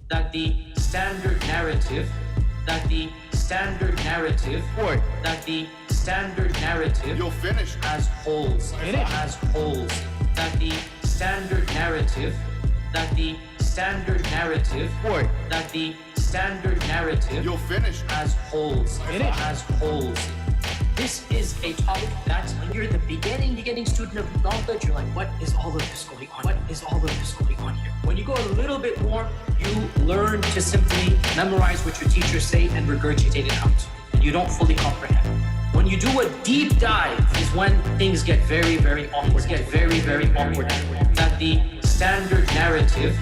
that the standard narrative, that the standard narrative, Boy. that the standard narrative You'll finish. has holes, has holes, that the standard narrative, that the standard narrative, Boy. that the standard narrative You'll finish. has holes, has holes. This is a topic that when you're the beginning student of knowledge, you're like, what is all of this going on? What is all of this going on here? When you go a little bit more, you learn to simply memorize what your teachers say and regurgitate it out. And you don't fully comprehend. When you do a deep dive is when things get very, very awkward. That the standard narrative,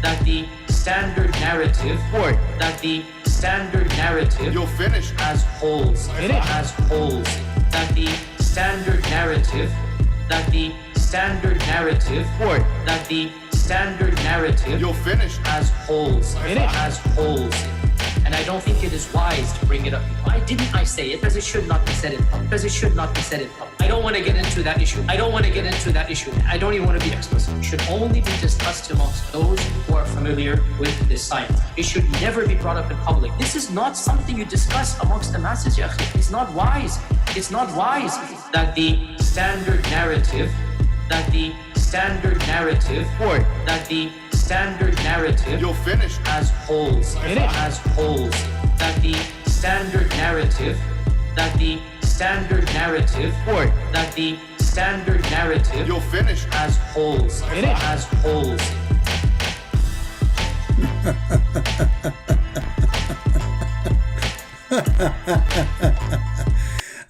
that the standard narrative, Boy. that the standard narrative You'll finish. has holes, has holes, that the standard narrative, that the standard narrative, Boy. that the standard narrative You'll finish. has holes, has holes. And I don't think it is wise to bring it up. Why didn't I say it? Because it should not be said in public. Because it should not be said in public. I don't want to get into that issue. I don't even want to be explicit. It should only be discussed amongst those who are familiar with this science. It should never be brought up in public. This is not something you discuss amongst the masses, ya akhi. It's not wise. It's not wise. That the standard narrative, that the standard narrative, Boy. that the standard narrative You'll finish. has holes, has holes, that the standard narrative, that the standard narrative, Boy. that the standard narrative You'll finish. has holes, has holes.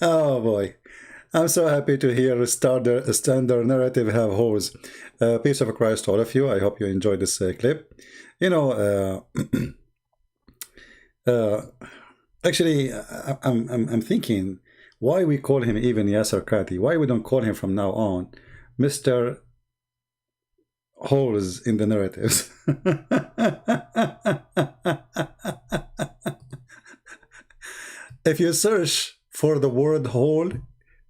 Oh boy, I'm so happy to hear a standard narrative have holes. Peace of Christ to all of you. I hope you enjoyed this clip. You know, actually, I'm thinking why we call him even Yasir Qadhi. Why we don't call him from now on Mr. Holes in the narratives. If you search for the word hole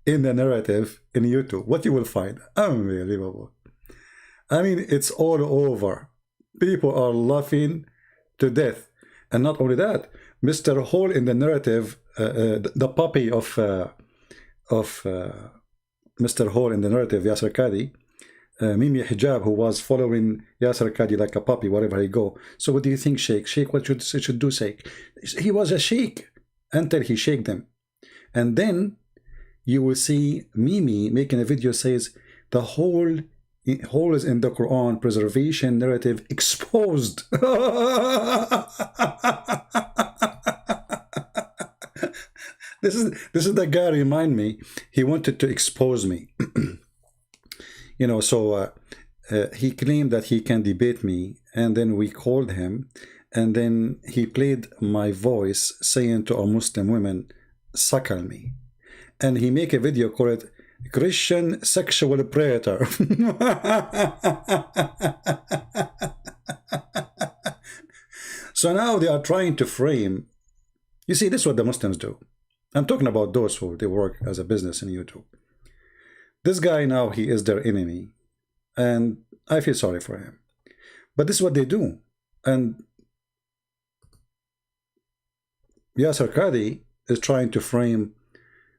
in the narrative in YouTube, what you will find? Unbelievable. I mean, it's all over. People are laughing to death. And not only that, Mr. Hole in the narrative, the puppy of Mr. Hole in the narrative, Yasir Qadhi, Mimi Hijab, who was following Yasir Qadhi like a puppy wherever he go. So what do you think, Sheikh? Sheikh, what should do, Sheikh? He was a sheikh until he shaked them. And then you will see Mimi making a video says the whole is in the Quran preservation narrative exposed. This is the guy remind me. He wanted to expose me. You know, so he claimed that he can debate me, and then we called him, and then he played my voice saying to a Muslim women, suckle me. And he make a video called it Christian sexual predator. So now they are trying to frame. You see, this is what the Muslims do. I'm talking about those who they work as a business in YouTube. This guy now, he is their enemy, and I feel sorry for him. But this is what they do. And Yasir Qadhi is trying to frame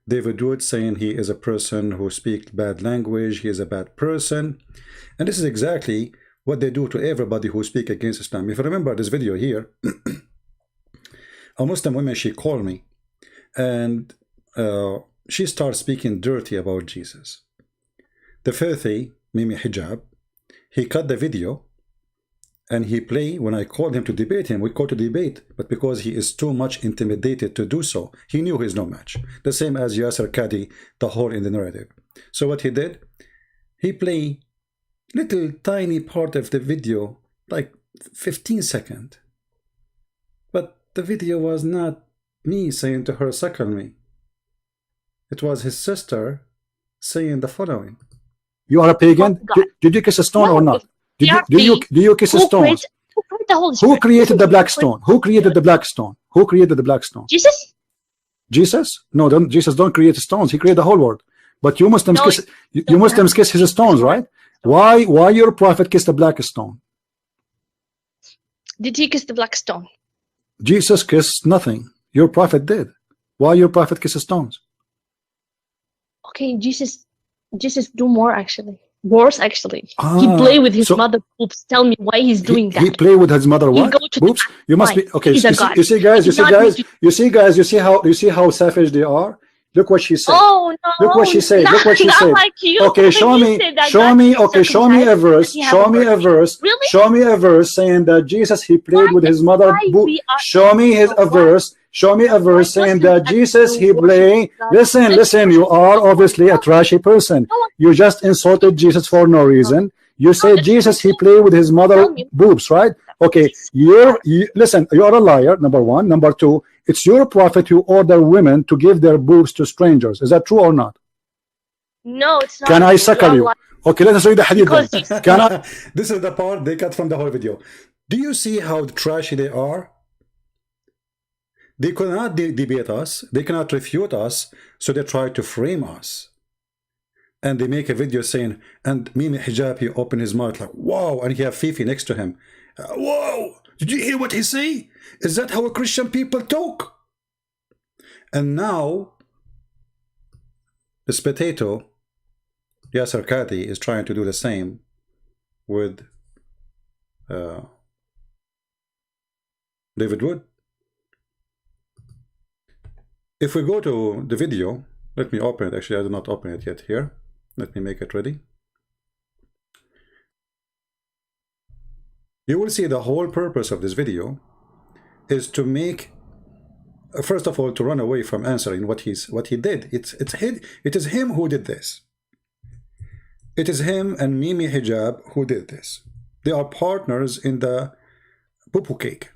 David Wood, saying he is a person who speaks bad language, he is a bad person. And this is exactly what they do to everybody who speaks against Islam. If you remember this video here, a Muslim woman, she called me, and she started speaking dirty about Jesus. The filthy Mimi Hijab, he cut the video, and he play. When I called him to debate him, we called to debate, but because he is too much intimidated to do so, he knew he's no match. The same as Yasir Qadhi, the whole in the narrative. So what he did, he play little tiny part of the video, like 15 seconds. But the video was not me saying to her, suckle me. It was his sister saying the following. You are a pagan? Did you kiss a stone or not? Do you kiss a stone? Who created the black stone? Who created the black stone? Who created the black stone? Jesus? Jesus? No, Jesus don't create stones. He created the whole world. But you Muslims kiss Muslims kiss his stones, right? Why your prophet kissed the black stone? Did he kiss the black stone? Jesus kissed nothing. Your prophet did. Why your prophet kisses stones? Okay, Jesus do more actually. Worse actually. He play with his mother boobs. Tell me why he's doing that. He play with his mother what? Boobs? You must be okay. You see, guys. You see how savage they are. Look what she said. Oh no! Look what she said. Look what she said. Like you. Okay, show me. Okay, show me a verse. Show me a verse. Really? Show me a verse saying that Jesus he played with his mother. Show me a verse. Show me a verse saying that Jesus he played. Listen. You are obviously a trashy person. You just insulted Jesus for no reason. You say Jesus he played with his mother boobs, right? Okay, listen. You are a liar. Number one. Number two. It's your prophet who order women to give their boobs to strangers. Is that true or not? No, it's not. Can I suckle you? Okay, let us read the hadith then. Can I? This is the part they cut from the whole video. Do you see how trashy they are? They cannot debate us. They cannot refute us. So they try to frame us. And they make a video saying, and Mimi Hijab, he opened his mouth like, wow. And he have Fifi next to him. Whoa. Did you hear what he say? Is that how Christian people talk? And now, this potato, Yasir Qadhi, is trying to do the same with David Wood. If we go to the video, let me open it. Actually, I did not open it yet here. Let me make it ready. You will see the whole purpose of this video is to make, first of all, to run away from answering what he did. It is him who did this. It is him and Mimi Hijab who did this. They are partners in the poo-poo cake.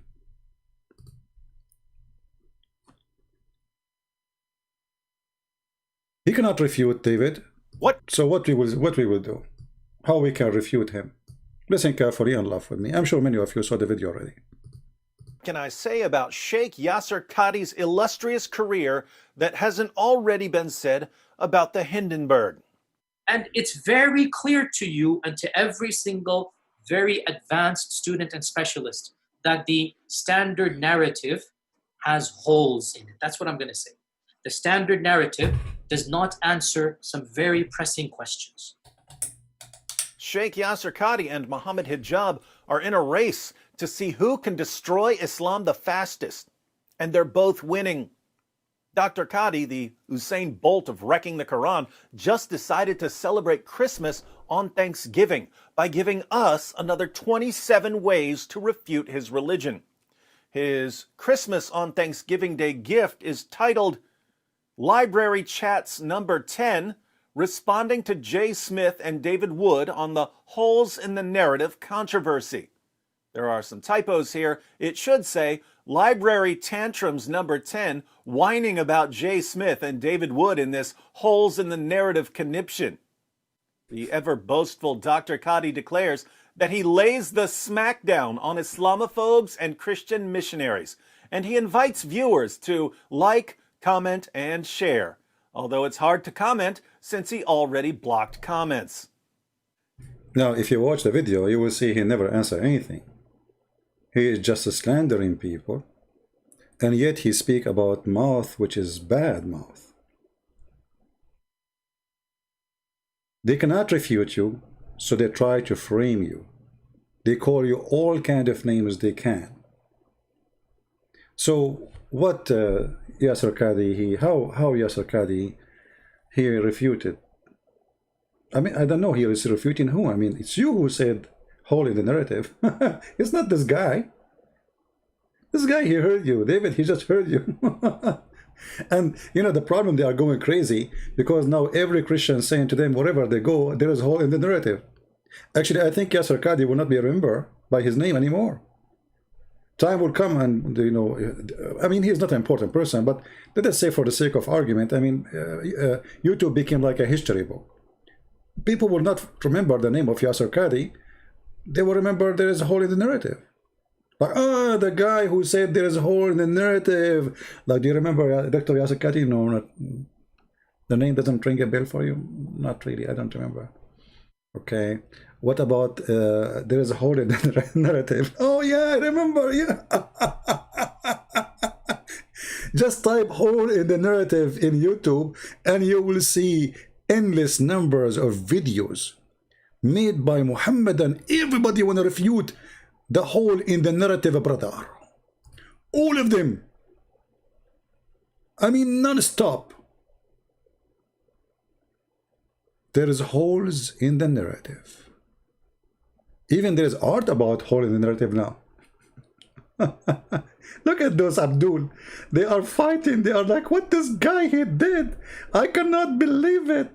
He cannot refute David. What? So what we will do? How we can refute him? Listen carefully and laugh with me. I'm sure many of you saw the video already. Can I say about Sheikh Yasir Qadhi's illustrious career that hasn't already been said about the Hindenburg? And it's very clear to you and to every single very advanced student and specialist that the standard narrative has holes in it. That's what I'm going to say. The standard narrative does not answer some very pressing questions. Sheikh Yasir Qadhi and Muhammad Hijab are in a race to see who can destroy Islam the fastest, and they're both winning. Dr. Qadhi, the Usain Bolt of wrecking the Quran, just decided to celebrate Christmas on Thanksgiving by giving us another 27 ways to refute his religion. His Christmas on Thanksgiving Day gift is titled Library Chats Number 10, responding to Jay Smith and David Wood on the holes in the narrative controversy. There are some typos here. It should say Library Tantrums Number 10, whining about Jay Smith and David Wood in this holes in the narrative conniption. The ever boastful Dr. Qadhi declares that he lays the smackdown on Islamophobes and Christian missionaries, and he invites viewers to like, comment, and share. Although it's hard to comment since he already blocked comments. Now, if you watch the video, you will see he never answered anything. He is just slandering people, and yet he speak about mouth, which is bad mouth. They cannot refute you, so they try to frame you. They call you all kind of names they can. So what Yasir Qadhi, how Yasir Qadhi, he refuted? I mean, I don't know, he is refuting who? I mean, it's you who said hole in the narrative. It's not this guy. This guy, he heard you. David, he just heard you. And, you know, the problem, they are going crazy because now every Christian saying to them, wherever they go, there is a hole in the narrative. Actually, I think Yasir Qadhi will not be remembered by his name anymore. Time will come and, you know, I mean, he's not an important person, but let us say for the sake of argument, I mean, YouTube became like a history book. People will not remember the name of Yasir Qadhi. They will remember there is a hole in the narrative. Like, oh, the guy who said there is a hole in the narrative. Like, do you remember Dr. Yasir Qadhi? No, not, the name doesn't ring a bell for you? Not really, I don't remember. Okay. What about there is a hole in the narrative? Oh yeah, I remember. Yeah. Just type hole in the narrative in YouTube and you will see endless numbers of videos made by Muhammad, and everybody want to refute the hole in the narrative, brother. All of them. I mean, non-stop. There is holes in the narrative. Even there is art about hole in the narrative now. Look at those Abdul. They are fighting. They are like, what this guy he did? I cannot believe it.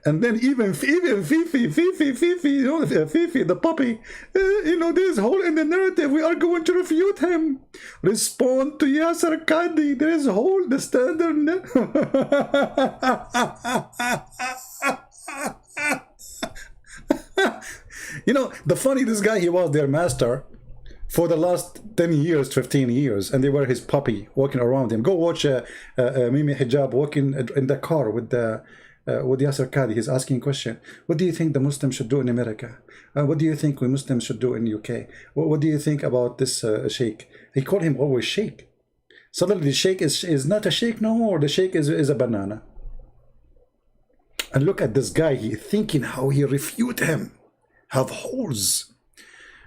And then even Fifi, you know, Fifi, the puppy, you know, there's hole in the narrative. We are going to refute him. Respond to Yasir Qadhi. There is hole, the standard. You know, the funny, this guy, he was their master for the last 10 years, 15 years, and they were his puppy walking around him. Go watch Mimi Hijab walking in the car with Yasir Qadhi. He's asking a question. What do you think the Muslims should do in America? What do you think we Muslims should do in UK? What do you think about this sheikh? He called him always sheikh. Suddenly the sheikh is not a sheikh no more. The sheikh is a banana. And look at this guy, he thinking how he refute him. Have holes.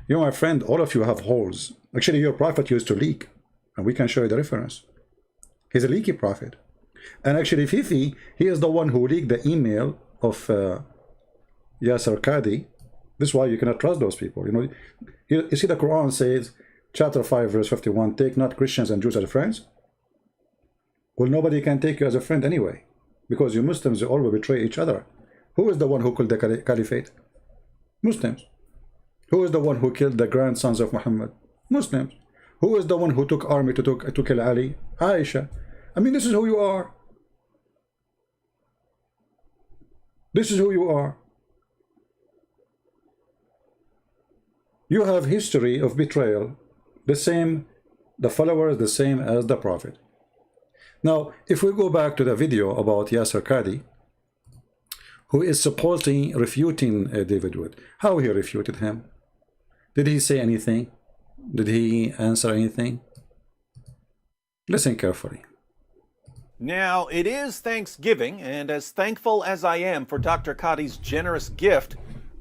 You know, my friend, all of you have holes. Actually, your prophet used to leak. And we can show you the reference. He's a leaky prophet. And actually, Fifi, he is the one who leaked the email of Yasir Qadhi. This is why you cannot trust those people. You know, you see the Quran says, chapter 5, verse 51, take not Christians and Jews as friends. Well, nobody can take you as a friend anyway, because you Muslims, you all will betray each other. Who is the one who killed the caliphate? Muslims. Who is the one who killed the grandsons of Muhammad? Muslims. Who is the one who took army to kill Ali? Aisha. I mean, this is who you are. This is who you are. You have history of betrayal, the same, the followers the same as the prophet. Now, if we go back to the video about Yasir Qadhi, who is supposedly refuting David Wood, how he refuted him? Did he say anything? Did he answer anything? Listen carefully. Now, it is Thanksgiving, and as thankful as I am for Dr. Qadhi's generous gift,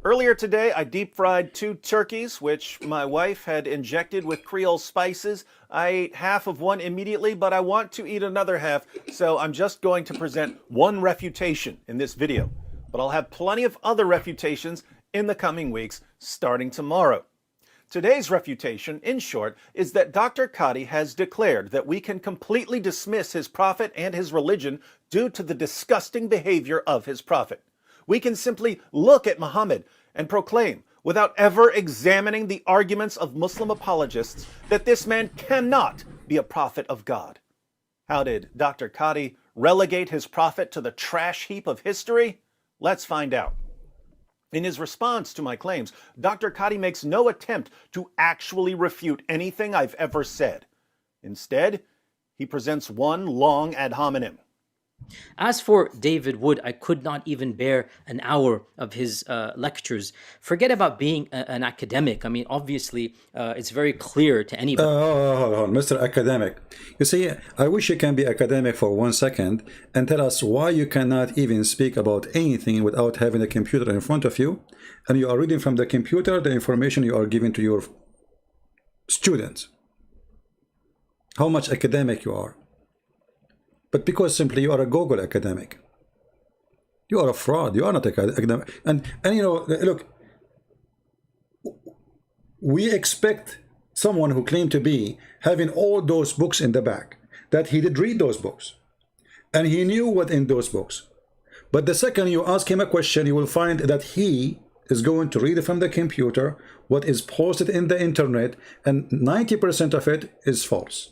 earlier today I deep-fried 2 turkeys, which my wife had injected with Creole spices. I ate half of one immediately, but I want to eat another half, so I'm just going to present one refutation in this video. But I'll have plenty of other refutations in the coming weeks, starting tomorrow. Today's refutation, in short, is that Dr. Qadhi has declared that we can completely dismiss his prophet and his religion due to the disgusting behavior of his prophet. We can simply look at Muhammad and proclaim, without ever examining the arguments of Muslim apologists, that this man cannot be a prophet of God. How did Dr. Qadhi relegate his prophet to the trash heap of history? Let's find out. In his response to my claims, Dr. Qadhi makes no attempt to actually refute anything I've ever said. Instead, he presents one long ad hominem. As for David Wood, I could not even bear an hour of his lectures. Forget about being an academic. I mean, obviously, it's very clear to anybody. Hold on, Mr. Academic. You see, I wish you can be academic for 1 second and tell us why you cannot even speak about anything without having a computer in front of you, and you are reading from the computer the information you are giving to your students. How much academic you are. But because simply you are a Google academic. You are a fraud. You are not academic. And you know, look, we expect someone who claimed to be having all those books in the back, that he did read those books. And he knew what in those books. But the second you ask him a question, you will find that he is going to read from the computer what is posted in the internet, and 90% of it is false.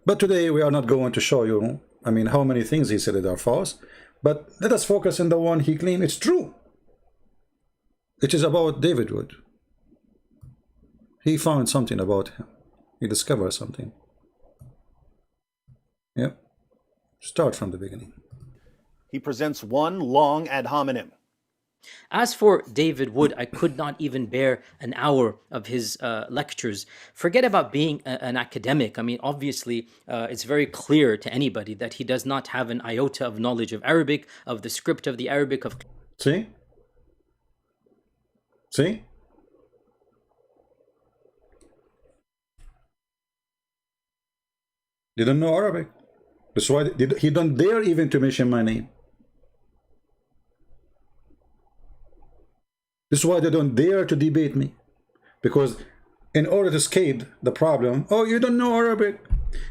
But today we are not going to show you, I mean, how many things he said that are false, but let us focus on the one he claimed it's true. It is about David Wood. He found something about him. He discovered something. Yep. Start from the beginning. he presents one long ad hominem. As for David Wood, I could not even bear an hour of his lectures. Forget about being an academic. I mean, obviously, it's very clear to anybody that he does not have an iota of knowledge of Arabic, of the script of the Arabic. See? See? They don't know Arabic. That's why he don't dare even to mention my name. This is why they don't dare to debate me. Because in order to escape the problem, oh, you don't know Arabic.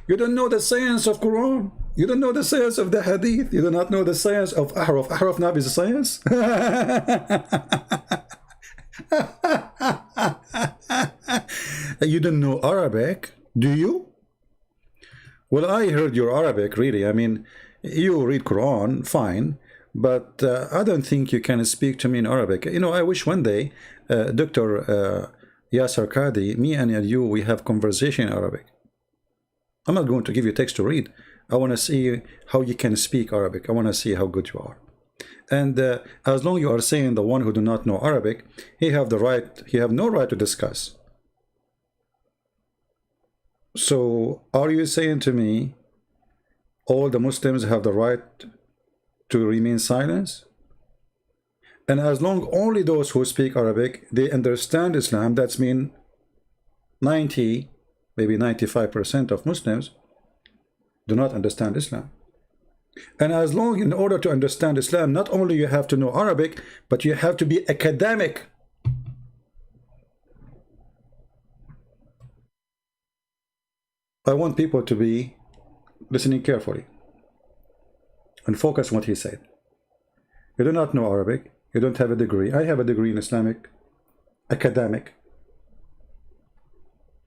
You don't know the science of Quran. You don't know the science of the Hadith. You do not know the science of Ahraf. Ahraf not is a science. You don't know Arabic, do you? Well, I heard your Arabic, really. I mean, you read Quran, fine. But I don't think you can speak to me in Arabic. You know, I wish one day, Dr. Yasir Qadhi, me and you, we have conversation in Arabic. I'm not going to give you text to read. I want to see how you can speak Arabic. I want to see how good you are. And as long as you are saying the one who do not know Arabic, he have no right to discuss. So are you saying to me, all the Muslims have the right to remain silent? And as long only those who speak Arabic, they understand Islam, that's mean 90, maybe 95% of Muslims do not understand Islam. And as long, in order to understand Islam, not only you have to know Arabic, but you have to be academic. I want people to be listening carefully and focus on what he said. You do not know Arabic. You don't have a degree. I have a degree in Islamic academic.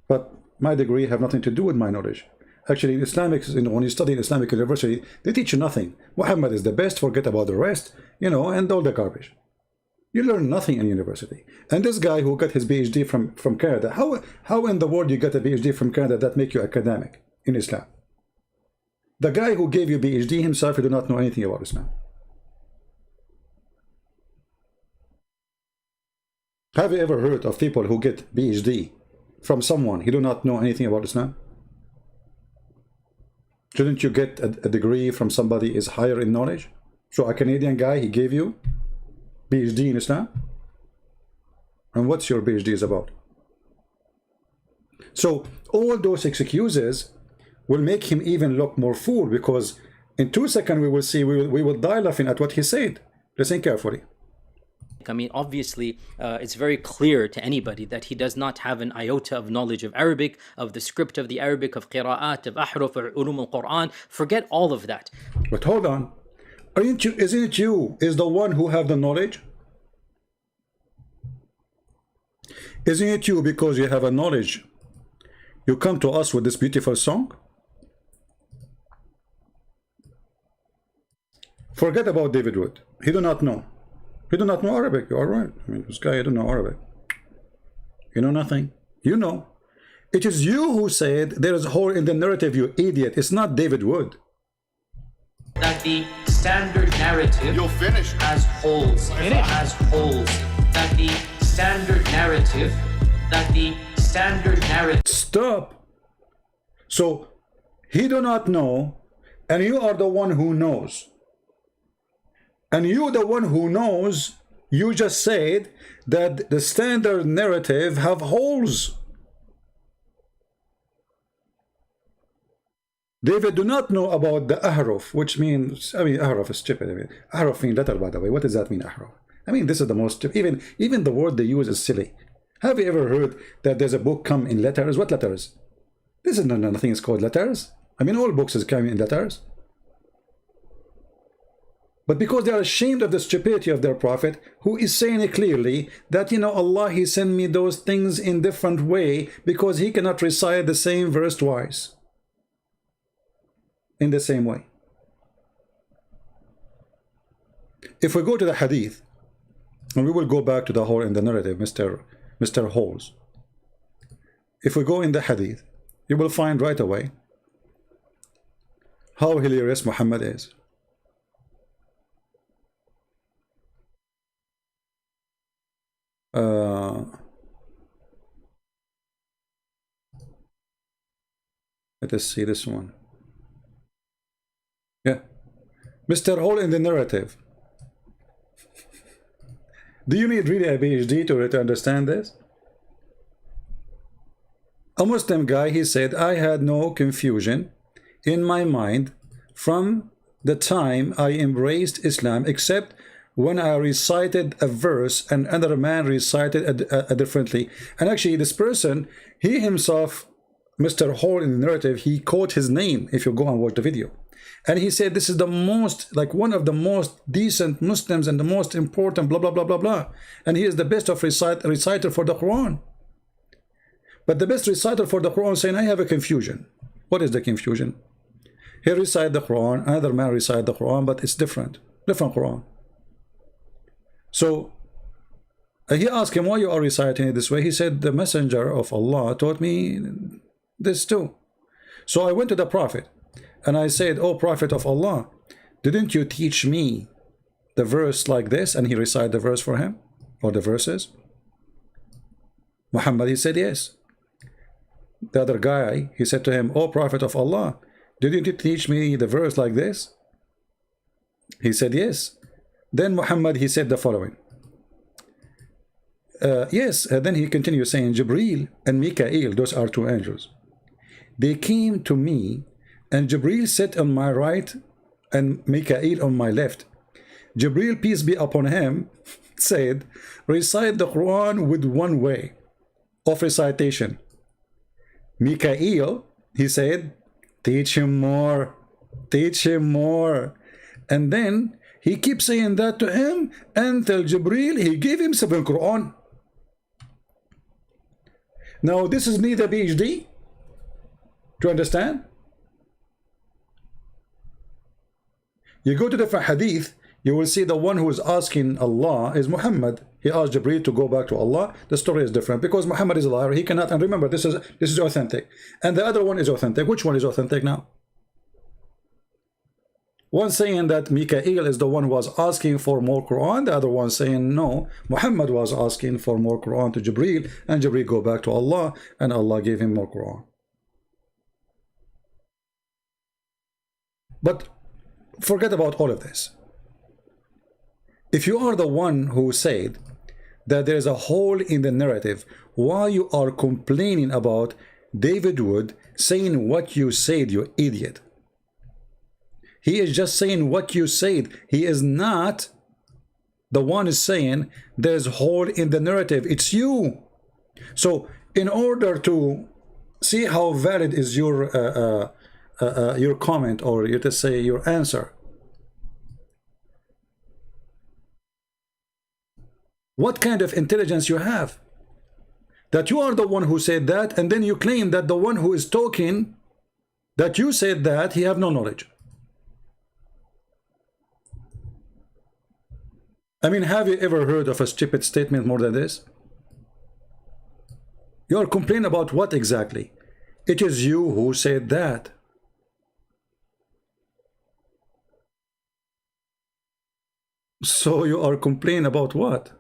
But my degree have nothing to do with my knowledge. Actually, in Islamic, when you study in Islamic university, they teach you nothing. Muhammad is the best, forget about the rest, you know, and all the garbage. You learn nothing in university. And this guy who got his PhD from Canada, how in the world you get a PhD from Canada that make you academic in Islam? The guy who gave you PhD himself, he do not know anything about Islam. Have you ever heard of people who get PhD from someone who do not know anything about Islam? Shouldn't you get a degree from somebody is higher in knowledge? So a Canadian guy, he gave you PhD in Islam? And what's your PhD is about? So all those excuses will make him even look more fool, because in 2 seconds we will see, we will die laughing at what he said. Listen carefully. I mean, obviously, it's very clear to anybody that he does not have an iota of knowledge of Arabic, of the script of the Arabic, of qira'at, of ahruf, or ulum al-Quran. Forget all of that. But hold on. Isn't it you is the one who have the knowledge? Isn't it you, because you have a knowledge, you come to us with this beautiful song? Forget about David Wood. He do not know. He do not know Arabic. You are right. I mean, this guy, I don't know Arabic. You know nothing. You know. It is you who said there is a hole in the narrative, you idiot. It's not David Wood. That the standard narrative has holes. It has holes. That the standard narrative. Stop. So he do not know, and you are the one who knows. And you, the one who knows, you just said that the standard narrative have holes. David do not know about the ahruf, which means, I mean, ahruf is stupid. I mean, ahruf means letter, by the way. What does that mean, ahruf? I mean, this is the most, even the word they use is silly. Have you ever heard that there's a book come in letters? What letters? This is nothing is called letters. I mean, all books is coming in letters. But because they are ashamed of the stupidity of their prophet, who is saying it clearly that, you know, Allah, he sent me those things in different way because he cannot recite the same verse twice in the same way. If we go to the hadith, and we will go back to the whole in the narrative, Mr. Holes. If we go in the hadith, you will find right away how hilarious Muhammad is. Uh, let us see this one. Yeah. Mr. Hole in the narrative. Do you need really a PhD to understand this? A Muslim guy, he said, I had no confusion in my mind from the time I embraced Islam, except when I recited a verse and another man recited a differently. And actually, this person, he himself, Mr. Hall in the narrative, he quote his name if you go and watch the video. And he said, this is the most, like one of the most decent Muslims and the most important, blah, blah, blah, blah, blah. And he is the best of reciter for the Quran. But the best reciter for the Quran saying, I have a confusion. What is the confusion? He recited the Quran, another man recited the Quran, but it's different Quran. So he asked him, why you are reciting it this way? He said, the messenger of Allah taught me this too. So I went to the Prophet and I said, oh Prophet of Allah, didn't you teach me the verse like this? And he recited the verse for him, or the verses. Muhammad, he said, yes. The other guy, he said to him, oh Prophet of Allah, didn't you teach me the verse like this? He said, yes. Then Muhammad, he said the following. Yes, then he continued saying, Jibreel and Mikael, those are two angels. They came to me, and Jibreel sat on my right and Mikael on my left. Jibreel, peace be upon him, said, recite the Quran with one way of recitation. Mikael, he said, teach him more, teach him more. And then he keeps saying that to him until Jibreel, he gave him 7 Quran. Now, this is neither PhD. To understand? You go to the hadith, you will see the one who is asking Allah is Muhammad. He asked Jibreel to go back to Allah. The story is different because Muhammad is a liar. He cannot, and remember, this is authentic. And the other one is authentic. Which one is authentic now? One saying that Mikael is the one who was asking for more Quran. The other one saying no, Muhammad was asking for more Quran to Jibreel, and Jibreel go back to Allah, and Allah gave him more Quran. But forget about all of this. If you are the one who said that there is a hole in the narrative, why you are complaining about David Wood saying what you said, you idiot? He is just saying what you said. He is not the one is saying there's a hole in the narrative. It's you. So in order to see how valid is your comment, or you to say your answer, what kind of intelligence you have? That you are the one who said that, and then you claim that the one who is talking, that you said that, he have no knowledge. I mean, have you ever heard of a stupid statement more than this? You are complaining about what exactly? It is you who said that. So you are complaining about what?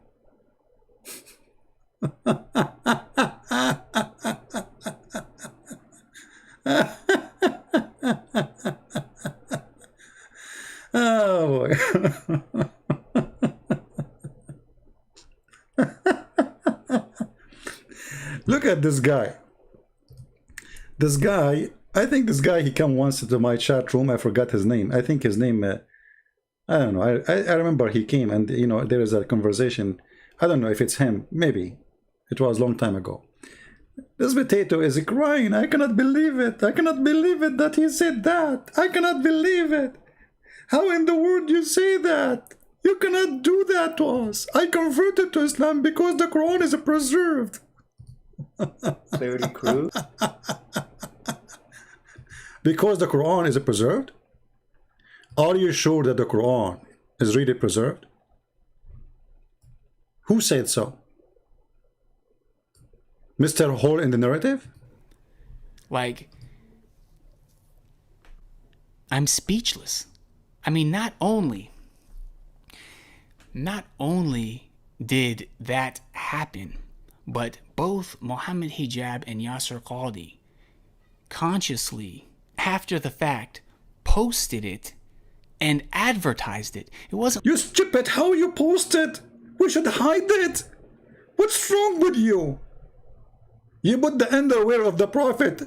Oh boy. Look at this guy. This guy, I think this guy, he came once to my chat room. I forgot his name. I think his name, I don't know. I remember he came, and you know, there is a conversation. I don't know if it's him. Maybe. It was a long time ago. This potato is crying. I cannot believe it. I cannot believe it that he said that. I cannot believe it. How in the world you say that? You cannot do that to us. I converted to Islam because the Quran is preserved. Very crude. Because the Quran is preserved? Are you sure that the Quran is really preserved? Who said so? Mr. Hall in the narrative? Like, I'm speechless. I mean, not only did that happen, but both Mohammed Hijab and Yasir Qadhi consciously, after the fact, posted it and advertised it. It wasn't. You stupid, how you post it? We should hide it. What's wrong with you? You put the underwear of the Prophet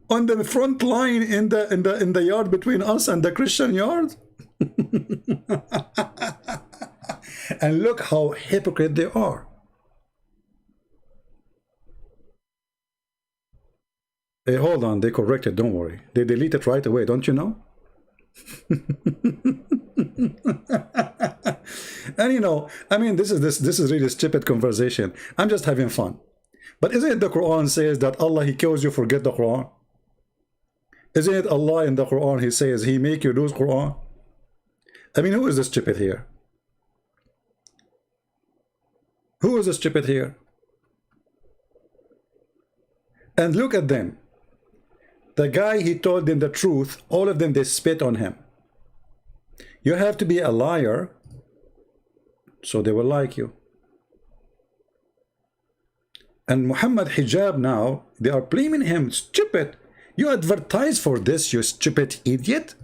on the front line in the yard between us and the Christian yard? And look how hypocrite they are. Hey, hold on, they corrected, don't worry. They delete it right away, don't you know? And you know, I mean, this is really stupid conversation. I'm just having fun. But isn't it the Quran says that Allah, He kills you, forget the Quran? Isn't it Allah in the Quran, He says He make you lose Quran? I mean, who is the stupid here? Who is the stupid here? And look at them. The guy, he told them the truth. All of them, they spit on him. You have to be a liar, so they will like you. And Muhammad Hijab now, they are blaming him. Stupid. You advertise for this, you stupid idiot.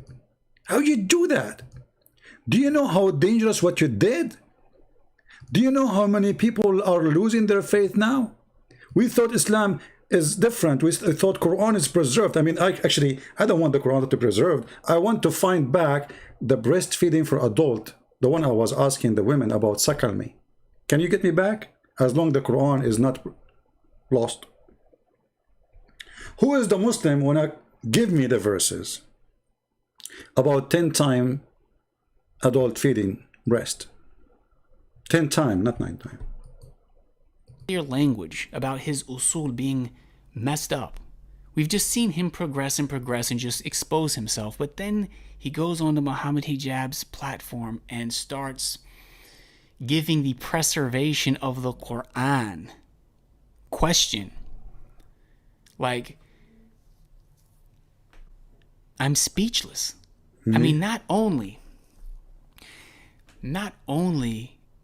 How you do that? Do you know how dangerous what you did? Do you know how many people are losing their faith now? We thought Islam is different. We thought Quran is preserved. I mean, I don't want the Quran to be preserved. I want to find back the breastfeeding for adult, the one I was asking the women about, suckle me. Can you get me back? As long as the Quran is not lost. Who is the Muslim when I give me the verses about 10 times adult feeding breast? 10 times, not 9 times. Clear language about his usul being messed up. We've just seen him progress and progress and just expose himself, but then he goes on to Muhammad Hijab's platform and starts giving the preservation of the Quran question. Like, I'm speechless. I mean, not only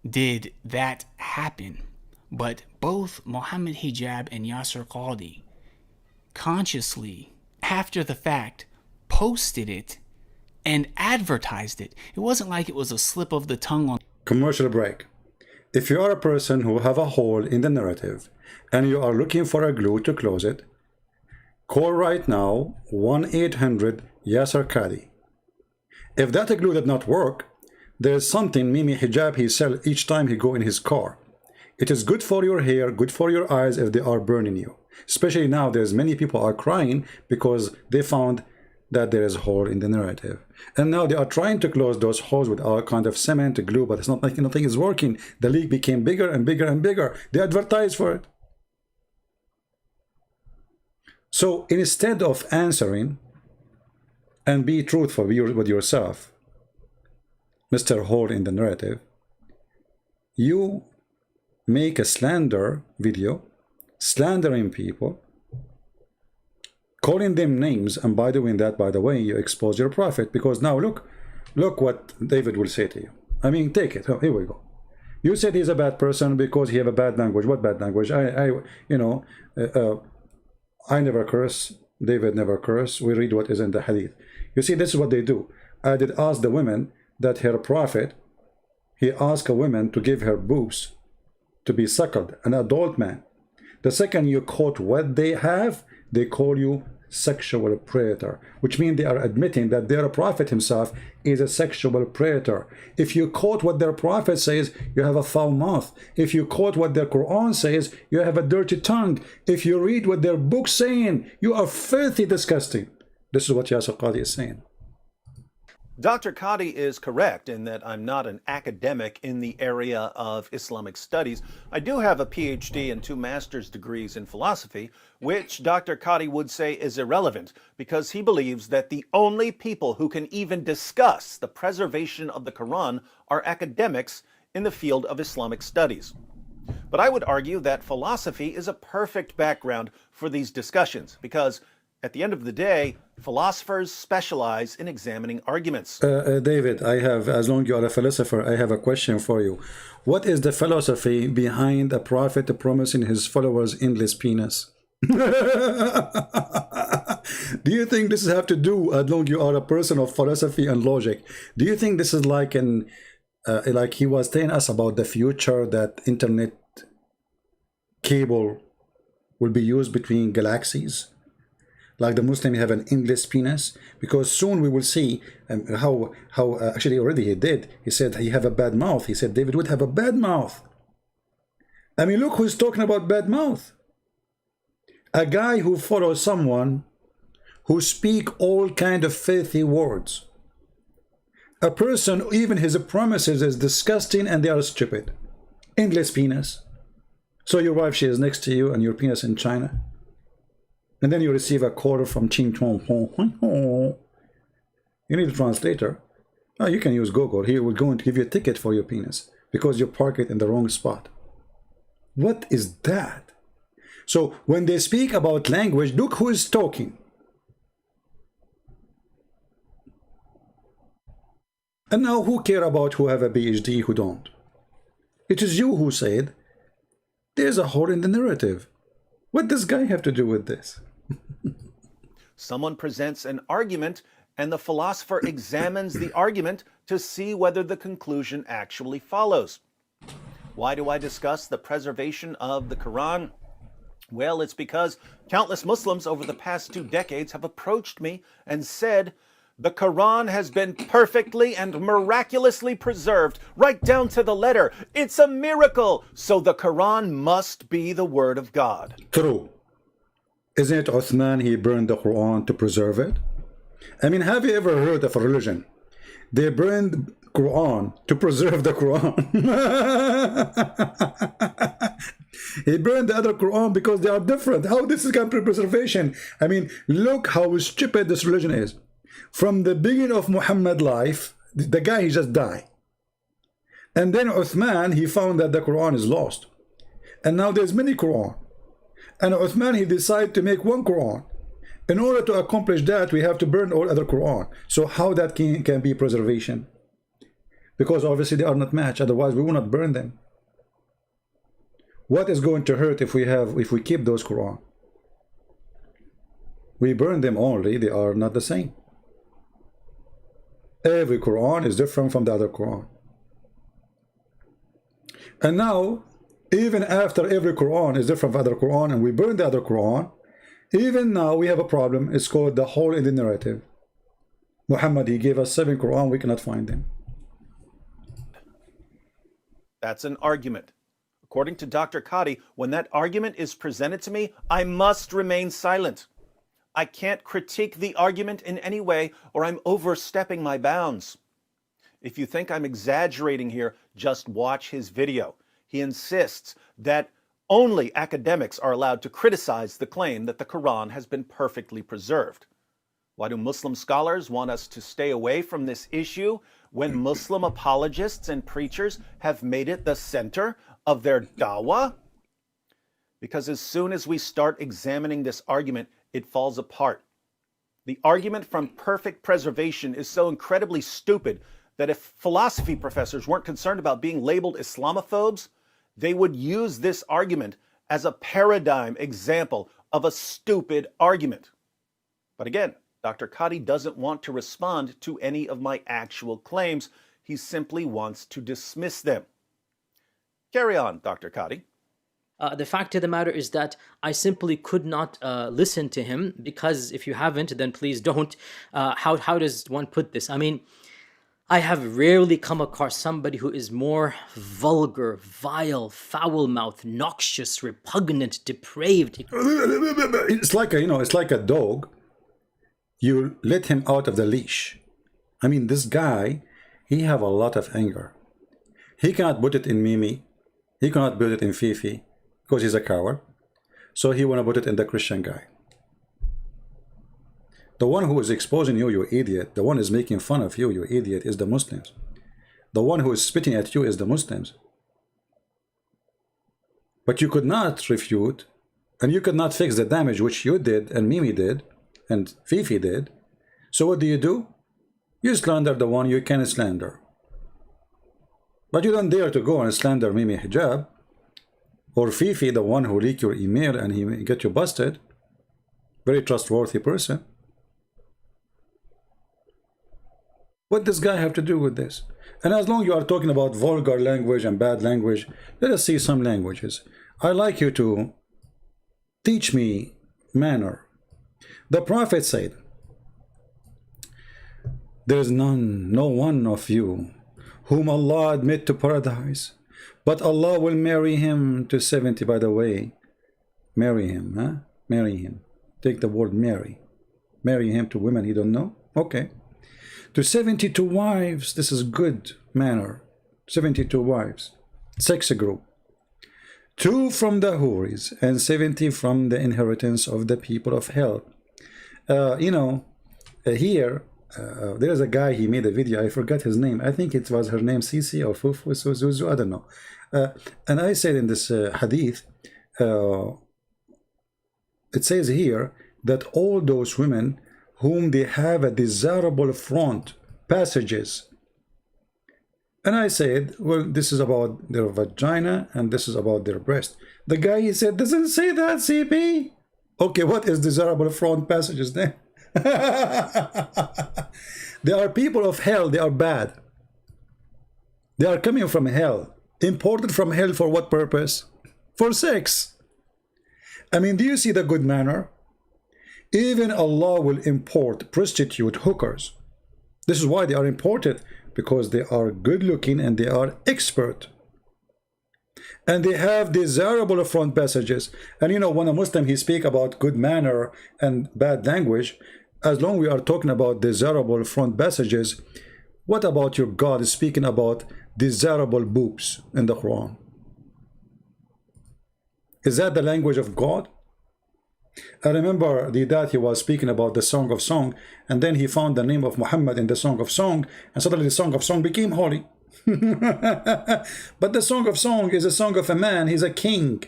did that happen, but both Mohammed Hijab and Yasir Qadhi consciously, after the fact, posted it and advertised it. It wasn't like it was a slip of the tongue on. Commercial break. If you are a person who have a hole in the narrative and you are looking for a glue to close it, call right now 1-800 Yasir Qadhi. If that glue did not work, there's something Mimi Hijab he sell each time he go in his car. It is good for your hair, good for your eyes if they are burning you. Especially now, there's many people are crying because they found that there is a hole in the narrative. And now they are trying to close those holes with all kind of cement, glue, but it's not like nothing is working. The leak became bigger and bigger and bigger. They advertise for it. So instead of answering and be truthful with yourself, Mr. Hole in the narrative, you make a slander video, slandering people, calling them names, and by doing that, by the way, you expose your prophet, because now look what David will say to you. I mean, take it. Oh, here we go. You said he's a bad person because he have a bad language. What bad language? I never curse. David never curse. We read what is in the hadith. You see, this is what they do. I did ask the women that her prophet, he asked a woman to give her boobs to be suckled, an adult man. The second you quote what they have, they call you sexual predator, which means they are admitting that their prophet himself is a sexual predator. If you quote what their prophet says, you have a foul mouth. If you quote what their Quran says, you have a dirty tongue. If you read what their book's saying, you are filthy, disgusting. This is what Yasir Qadhi is saying. Dr. Qadhi is correct in that I'm not an academic in the area of Islamic studies. I do have a PhD and 2 master's degrees in philosophy, which Dr. Qadhi would say is irrelevant because he believes that the only people who can even discuss the preservation of the Quran are academics in the field of Islamic studies. But I would argue that philosophy is a perfect background for these discussions because At the end of the day, philosophers specialize in examining arguments. David, I have, as long as you are a philosopher, I have a question for you. What is the philosophy behind a prophet promising his followers endless penis? Do you think this have to do, as long as you are a person of philosophy and logic, do you think this is like an like he was telling us about the future, that internet cable will be used between galaxies, like the Muslim have an endless penis? Because soon we will see how actually already he did. He said he have a bad mouth. He said David would have a bad mouth. I mean, look who's talking about bad mouth. A guy who follows someone who speak all kind of filthy words. A person, even his promises is disgusting and they are stupid. Endless penis. So your wife, she is next to you and your penis in China. And then you receive a call from Ching Chong. You need a translator. Oh, you can use Google. He will go and give you a ticket for your penis because you park it in the wrong spot. What is that? So when they speak about language, look who is talking. And now who care about who have a PhD, who don't? It is you who said, there's a hole in the narrative. What does guy have to do with this? Someone presents an argument, and the philosopher examines the argument to see whether the conclusion actually follows. Why do I discuss the preservation of the Quran? Well, it's because countless Muslims over the past 2 decades have approached me and said, the Quran has been perfectly and miraculously preserved, right down to the letter. It's a miracle. So the Quran must be the word of God. True. Isn't it Uthman, he burned the Quran to preserve it? I mean, have you ever heard of a religion? They burned Quran to preserve the Quran. He burned the other Quran because they are different. How this is going to be preservation? I mean, look how stupid this religion is. From the beginning of Muhammad's life, the guy, he just died. And then Uthman, he found that the Quran is lost. And now there's many Quran. And Uthman, he decided to make one Quran. In order to accomplish that, we have to burn all other Quran. So how that can be preservation? Because obviously they are not matched. Otherwise, we will not burn them. What is going to hurt if we keep those Quran? We burn them only, they are not the same. Every Quran is different from the other Quran. And now, even after every Quran is different from the other Quran and we burn the other Quran, even now we have a problem. It's called the hole in the narrative. Muhammad, he gave us 7 Quran, we cannot find them. That's an argument. According to Dr. Qadhi, when that argument is presented to me, I must remain silent. I can't critique the argument in any way or I'm overstepping my bounds. If you think I'm exaggerating here, just watch his video. He insists that only academics are allowed to criticize the claim that the Quran has been perfectly preserved. Why do Muslim scholars want us to stay away from this issue when Muslim apologists and preachers have made it the center of their dawah? Because as soon as we start examining this argument, it falls apart. The argument from perfect preservation is so incredibly stupid that if philosophy professors weren't concerned about being labeled Islamophobes, they would use this argument as a paradigm example of a stupid argument. But again, Dr. Qadhi doesn't want to respond to any of my actual claims. He simply wants to dismiss them. Carry on, Dr. Qadhi. The fact of the matter is that I simply could not listen to him because if you haven't, then please don't. How does one put this? I mean, I have rarely come across somebody who is more vulgar, vile, foul-mouthed, noxious, repugnant, depraved. It's like it's like a dog. You let him out of the leash. I mean, this guy, he have a lot of anger. He cannot put it in Mimi. He cannot put it in Fifi because he's a coward. So he want to put it in the Christian guy. The one who is exposing you, you idiot, the one who is making fun of you, you idiot, is the Muslims. The one who is spitting at you is the Muslims. But you could not refute, and you could not fix the damage which you did and Mimi did, and Fifi did. So what do? You slander the one you can slander. But you don't dare to go and slander Mimi Hijab or Fifi, the one who leaked your email and he get you busted. Very trustworthy person. What does guy have to do with this? And as long as you are talking about vulgar language and bad language, let us see some languages. I'd like you to teach me manner. The Prophet said, there is no one of you whom Allah admit to paradise, but Allah will marry him to 70. By the way, marry him, huh? Marry him. Take the word marry. Marry him to women he don't know? Okay. To 72 wives, this is good manner. 72 wives. Sex group. 2 from the Houris and 70 from the inheritance of the people of hell. Here, there's a guy, he made a video, I forgot his name. I think it was her name Sisi or Fufu, Zuzu, I don't know. And I said in this hadith, it says here that all those women whom they have a desirable front passages. And I said, well, this is about their vagina and this is about their breast. The guy, he said, doesn't say that, CP. Okay, what is desirable front passages then? They are people of hell, they are bad. They are coming from hell. Imported from hell for what purpose? For sex. I mean, do you see the good manner? Even Allah will import prostitute hookers. This is why they are imported, because they are good looking and they are expert. And they have desirable front passages. And when a Muslim, he speak about good manner and bad language, as long as we are talking about desirable front passages, what about your God is speaking about desirable boobs in the Quran? Is that the language of God? I remember that he was speaking about the Song of Song, and then he found the name of Muhammad in the Song of Song, and suddenly the Song of Song became holy. But the Song of Song is a song of a man, he's a king.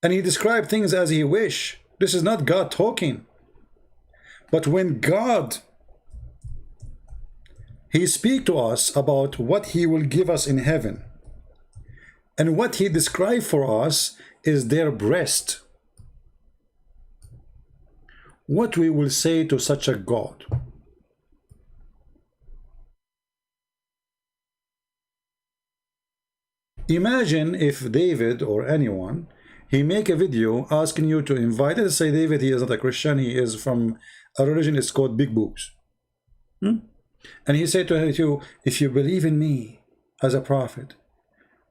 And he described things as he wish. This is not God talking. But when God, he speaks to us about what he will give us in heaven, and what he described for us is their breast. What we will say to such a God? Imagine if David or anyone, he make a video asking you to invite, let's say David, he is not a Christian, he is from a religion, it's called Big Boobs. And he said to you, if you believe in me as a prophet,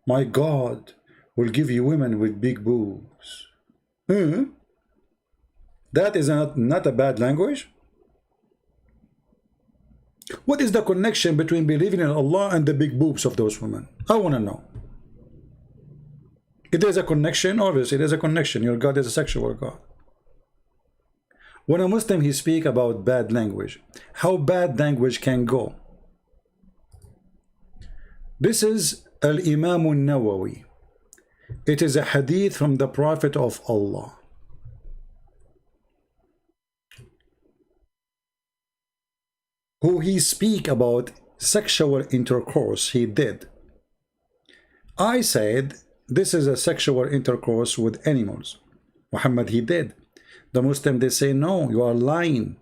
my God will give you women with big boobs. That is not a bad language. What is the connection between believing in Allah and the big boobs of those women? I want to know. If there's a connection, obviously there's a connection. Your God is a sexual God. When a Muslim, he speak about bad language, how bad language can go. This is Al-Imam al-Nawawi. It is a hadith from the Prophet of Allah. Who he speak about sexual intercourse he did. I said this is a sexual intercourse with animals. Muhammad, he did. The Muslim, they say no, you are lying.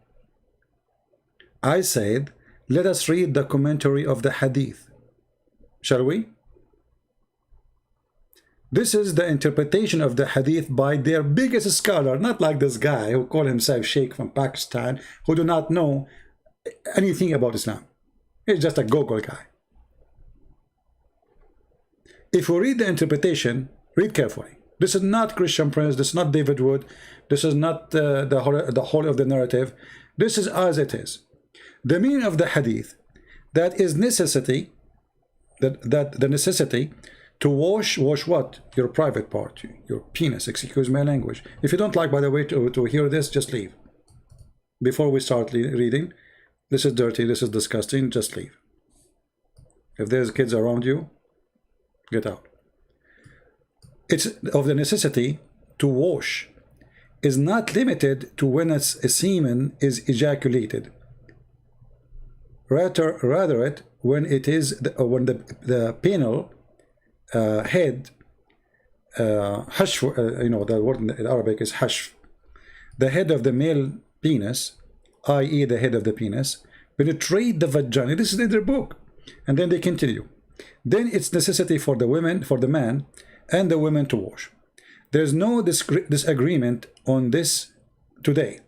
I said let us read the commentary of the hadith. Shall we? This is the interpretation of the hadith by their biggest scholar, not like this guy who call himself Sheikh from Pakistan, who do not know anything about Islam. He's just a Google guy. If we read the interpretation, read carefully. This is not Christian Prince, this is not David Wood, this is not the whole of the narrative. This is as it is. The meaning of the hadith, that is necessity, that the necessity to wash what? Your private part, your penis, excuse my language. If you don't like, by the way, to hear this, just leave. Before we start reading, this is dirty, this is disgusting, just leave. If there's kids around you, get out. It's of the necessity to wash is not limited to when a semen is ejaculated. Rather it when it is when the penile head hashf, you know, the word in Arabic is hashf. The head of the male penis, i.e. the head of the penis, penetrate the vagina. This is in their book. And then they continue. Then it's necessity for the women, for the man and the women to wash. There's no disagreement on this today.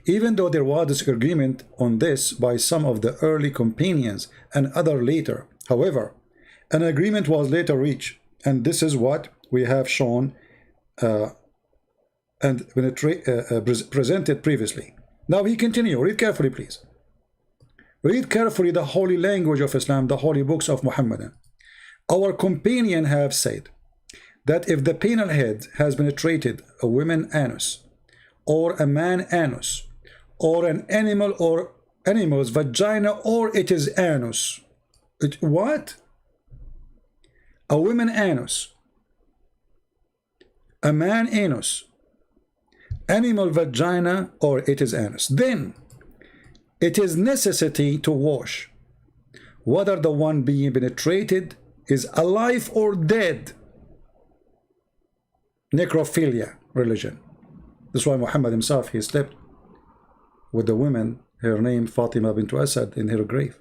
Even though there was disagreement on this by some of the early companions and other later. However, an agreement was later reached, and this is what we have shown and presented previously. Now he continue. Read carefully, please. Read carefully the holy language of Islam, the holy books of Muhammad. Our companion have said that if the penile head has penetrated a woman anus, or a man anus, or an animal or animal's vagina, or it is anus. What? A woman anus, a man anus, animal vagina, or it is anus. Then it is necessity to wash, whether the one being penetrated is alive or dead. Necrophilia religion. That's why Muhammad himself, he slept with the woman, her name Fatima bint Asad, in her grave.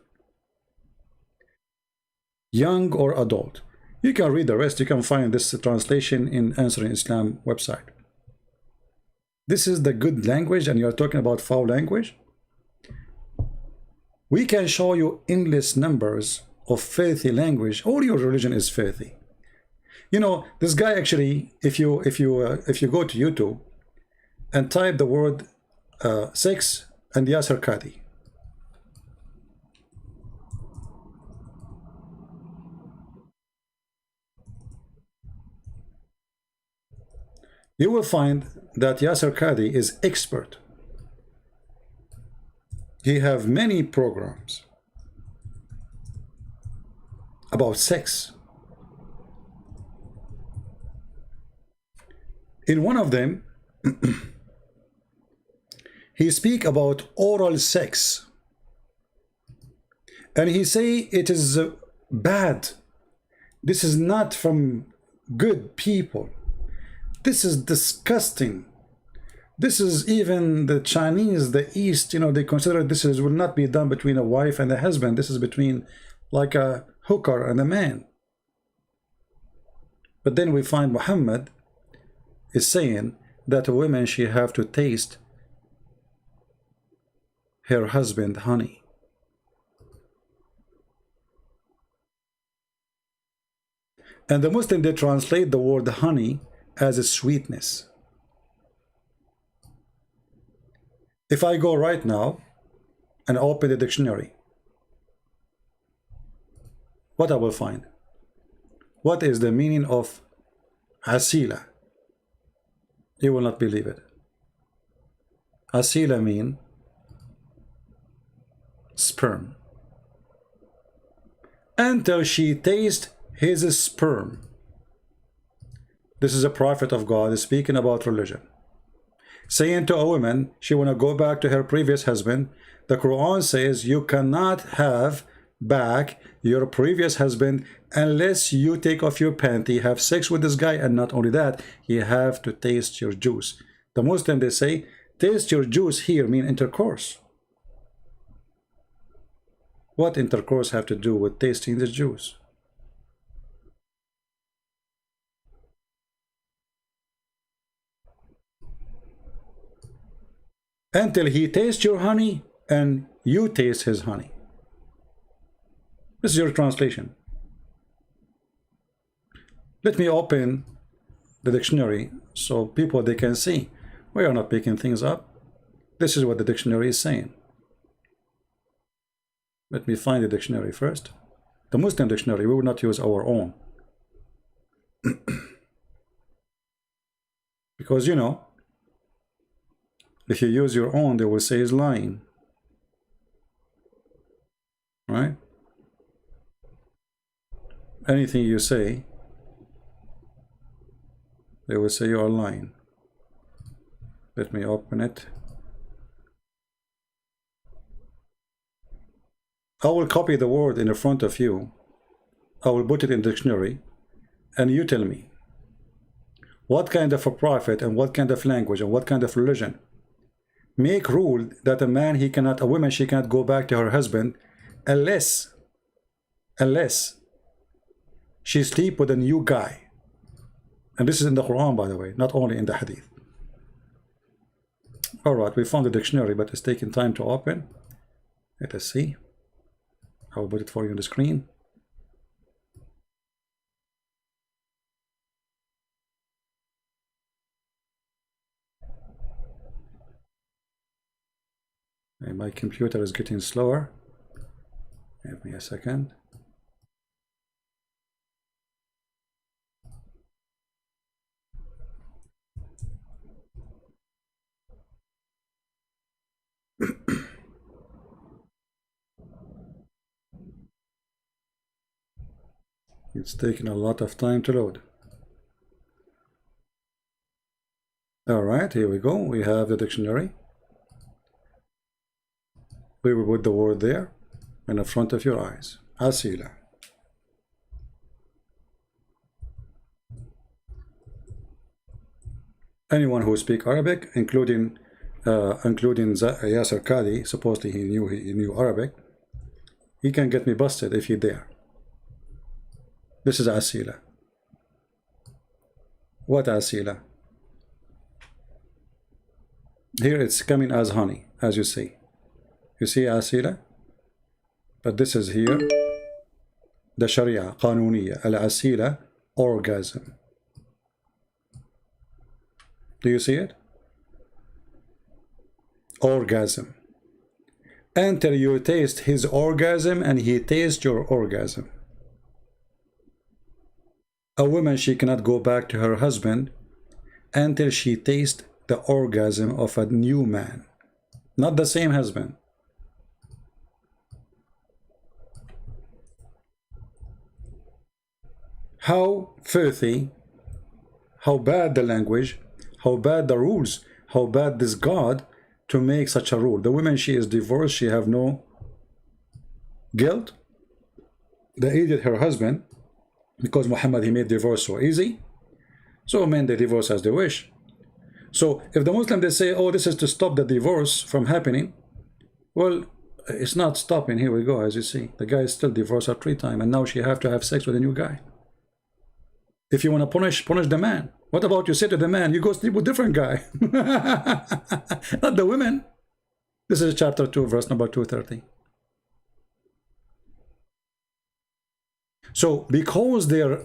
Young or adult. You can read the rest. You can find this translation in Answering Islam website. This is the good language, and you're talking about foul language? We can show you endless numbers of filthy language. All your religion is filthy. You know, this guy actually, if you go to YouTube and type the word sex and Yasir Qadhi, you will find that Yasir Qadhi is expert. He have many programs about sex. In one of them, he speak about oral sex, and he say it is bad. This is not from good people. This is disgusting. This is even the Chinese, the East, you know, they consider this is will not be done between a wife and a husband. This is between like a hooker and a man. But then we find Muhammad is saying that a woman, she have to taste her husband honey. And the Muslim, they translate the word honey as a sweetness. If I go right now and open the dictionary, what I will find? What is the meaning of asila? You will not believe it. Asila mean sperm. Until she tastes his sperm. This is a prophet of God speaking about religion, saying to a woman she want to go back to her previous husband. The Quran says you cannot have back your previous husband unless you take off your panty, have sex with this guy, and not only that, you have to taste your juice. The Muslim, they say taste your juice here mean intercourse. What intercourse have to do with tasting the juice? Until he tastes your honey and you taste his honey. This is your translation. Let me open the dictionary so people, they can see. We are not picking things up. This is what the dictionary is saying. Let me find the dictionary first. The Muslim dictionary, we will not use our own. Because, you know, if you use your own, they will say is lying. Right? Anything you say, they will say you are lying. Let me open it. I will copy the word in front of you. I will put it in dictionary, and you tell me what kind of a prophet and what kind of language and what kind of religion make rule that a woman she cannot go back to her husband unless she sleep with a new guy. And this is in the Quran, by the way, not only in the Hadith. All right, we found the dictionary, but it's taking time to open. Let us see. I will put it for you on the screen. And my computer is getting slower. Give me a second. It's taking a lot of time to load. All right, here we go. We have the dictionary. We will put the word there in the front of your eyes. Asila. Anyone who speaks Arabic, including Yasir Qadhi, supposedly he knew Arabic, he can get me busted if he dare. This is Asila. What Asila? Here it's coming as honey, as you see. You see Asila? But this is here the Sharia, Qanuniya, Al-Asila, orgasm. Do you see it? Orgasm. Until you taste his orgasm and he tastes your orgasm. A woman, she cannot go back to her husband until she tastes the orgasm of a new man, not the same husband. How filthy, how bad the language, how bad the rules, how bad this God to make such a rule. The woman, she is divorced, she have no guilt. The idiot, her husband, because Muhammad, he made divorce so easy. So men, they divorce as they wish. So if the Muslim, they say, oh, this is to stop the divorce from happening, well, it's not stopping. Here we go, as you see. The guy is still divorced her 3 times, and now she have to have sex with a new guy. If you want to punish the man. What about you say to the man, you go sleep with a different guy? Not the women. This is chapter 2, verse number 230. So because their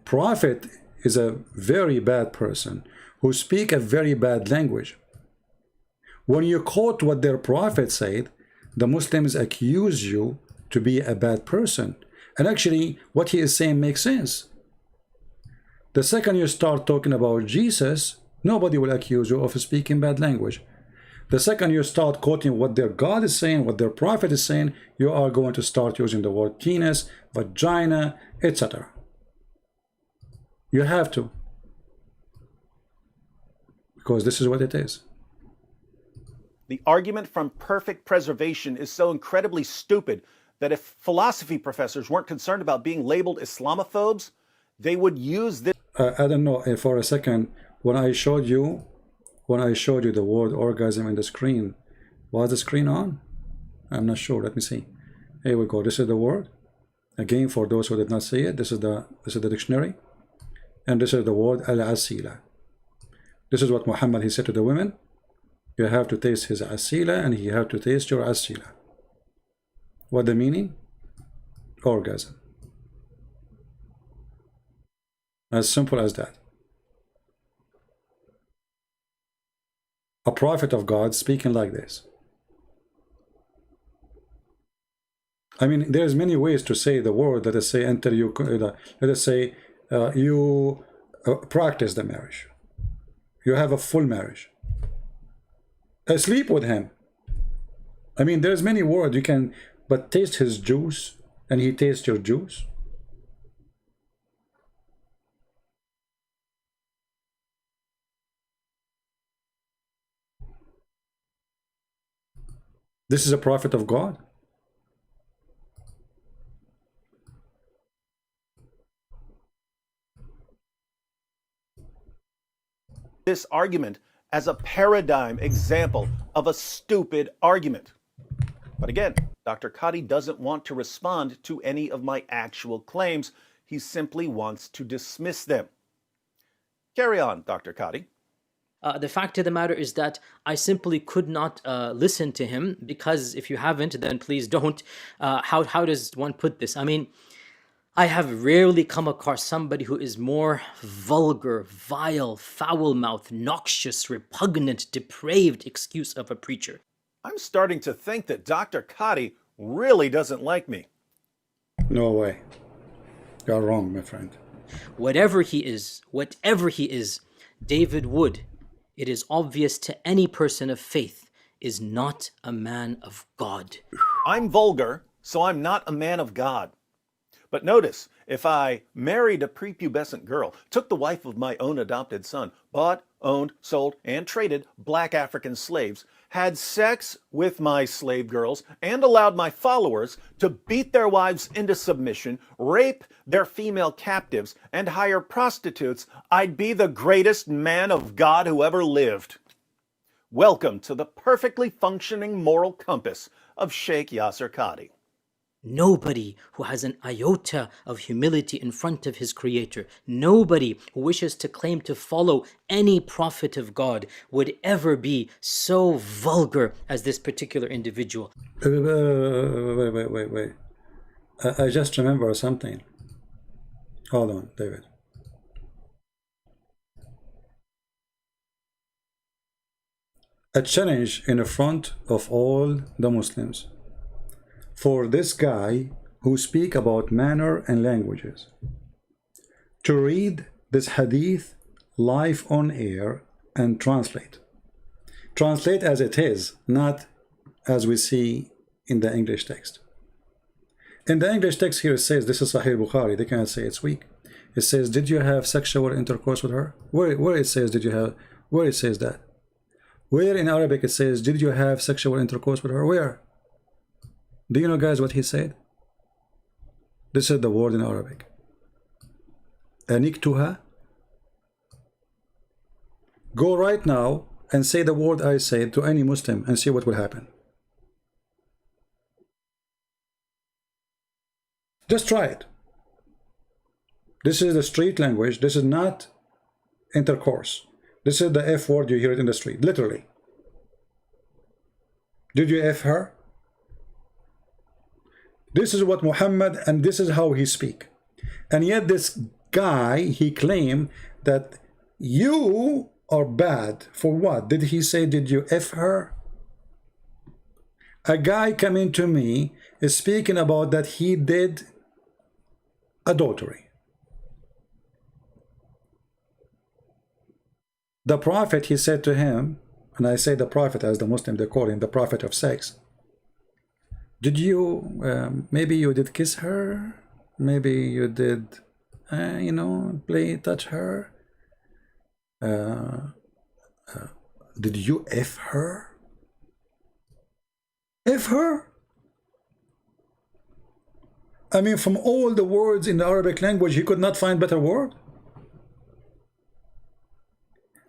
prophet is a very bad person who speak a very bad language, when you quote what their prophet said, the Muslims accuse you to be a bad person. And actually what he is saying makes sense. The second you start talking about Jesus, nobody will accuse you of speaking bad language. The second you start quoting what their God is saying, what their prophet is saying, you are going to start using the word penis, vagina, etc. You have to. Because this is what it is. The argument from perfect preservation is so incredibly stupid that if philosophy professors weren't concerned about being labeled Islamophobes, they would use this. I don't know, for a second, when I showed you the word orgasm in the screen, was the screen on? I'm not sure. Let me see. Here we go. This is the word. Again, for those who did not see it, this is the dictionary, and this is the word al-asila. This is what Muhammad, he said to the women. You have to taste his asila, and he have to taste your asila. What the meaning? Orgasm. As simple as that. A prophet of God speaking like this. I mean, there's many ways to say the word. Let us say until you, let us say you practice the marriage. You have a full marriage. Sleep with him. I mean, there's many words you can, but taste his juice and he tastes your juice. This is a prophet of God. This argument as a paradigm example of a stupid argument. But again, Dr. Qadhi doesn't want to respond to any of my actual claims. He simply wants to dismiss them. Carry on, Dr. Qadhi. The fact of the matter is that I simply could not listen to him, because if you haven't, then please don't. How does one put this? I mean, I have rarely come across somebody who is more vulgar, vile, foul-mouthed, noxious, repugnant, depraved excuse of a preacher. I'm starting to think that Dr. Qadhi really doesn't like me. No way. You're wrong, my friend. Whatever he is, David Wood, it is obvious to any person of faith, is not a man of God. I'm vulgar, so I'm not a man of God. But notice, if I married a prepubescent girl, took the wife of my own adopted son, bought, owned, sold, and traded black African slaves, had sex with my slave girls, and allowed my followers to beat their wives into submission, rape their female captives, and hire prostitutes, I'd be the greatest man of God who ever lived. Welcome to the perfectly functioning moral compass of Sheikh Yasir Qadhi. Nobody who has an iota of humility in front of his creator, nobody who wishes to claim to follow any prophet of God would ever be so vulgar as this particular individual. Wait. I just remember something. Hold on, David. A challenge in the front of all the Muslims for this guy who speak about manner and languages to read this hadith live on air and translate as it is, not as we see in the English text. In the English text here it says, this is Sahih Bukhari, they cannot say it's weak. It says, did you have sexual intercourse with her? Where it says, did you have, where it says that? Where in Arabic it says, did you have sexual intercourse with her? Where? Do you know, guys, what he said? This is the word in Arabic. Aniktuha. Go right now and say the word I said to any Muslim and see what will happen. Just try it. This is the street language. This is not intercourse. This is the F word, you hear it in the street, literally. Did you F her? This is what Muhammad, and this is how he speak. And yet this guy, he claimed that you are bad. For what? Did he say, did you F her? A guy coming to me is speaking about that he did adultery. The prophet, he said to him, and I say the prophet as the Muslim, they call him the prophet of sex. Did you, maybe you did kiss her? Maybe you did, you know, touch her? Did you F her? F her? I mean, from all the words in the Arabic language, he could not find better word.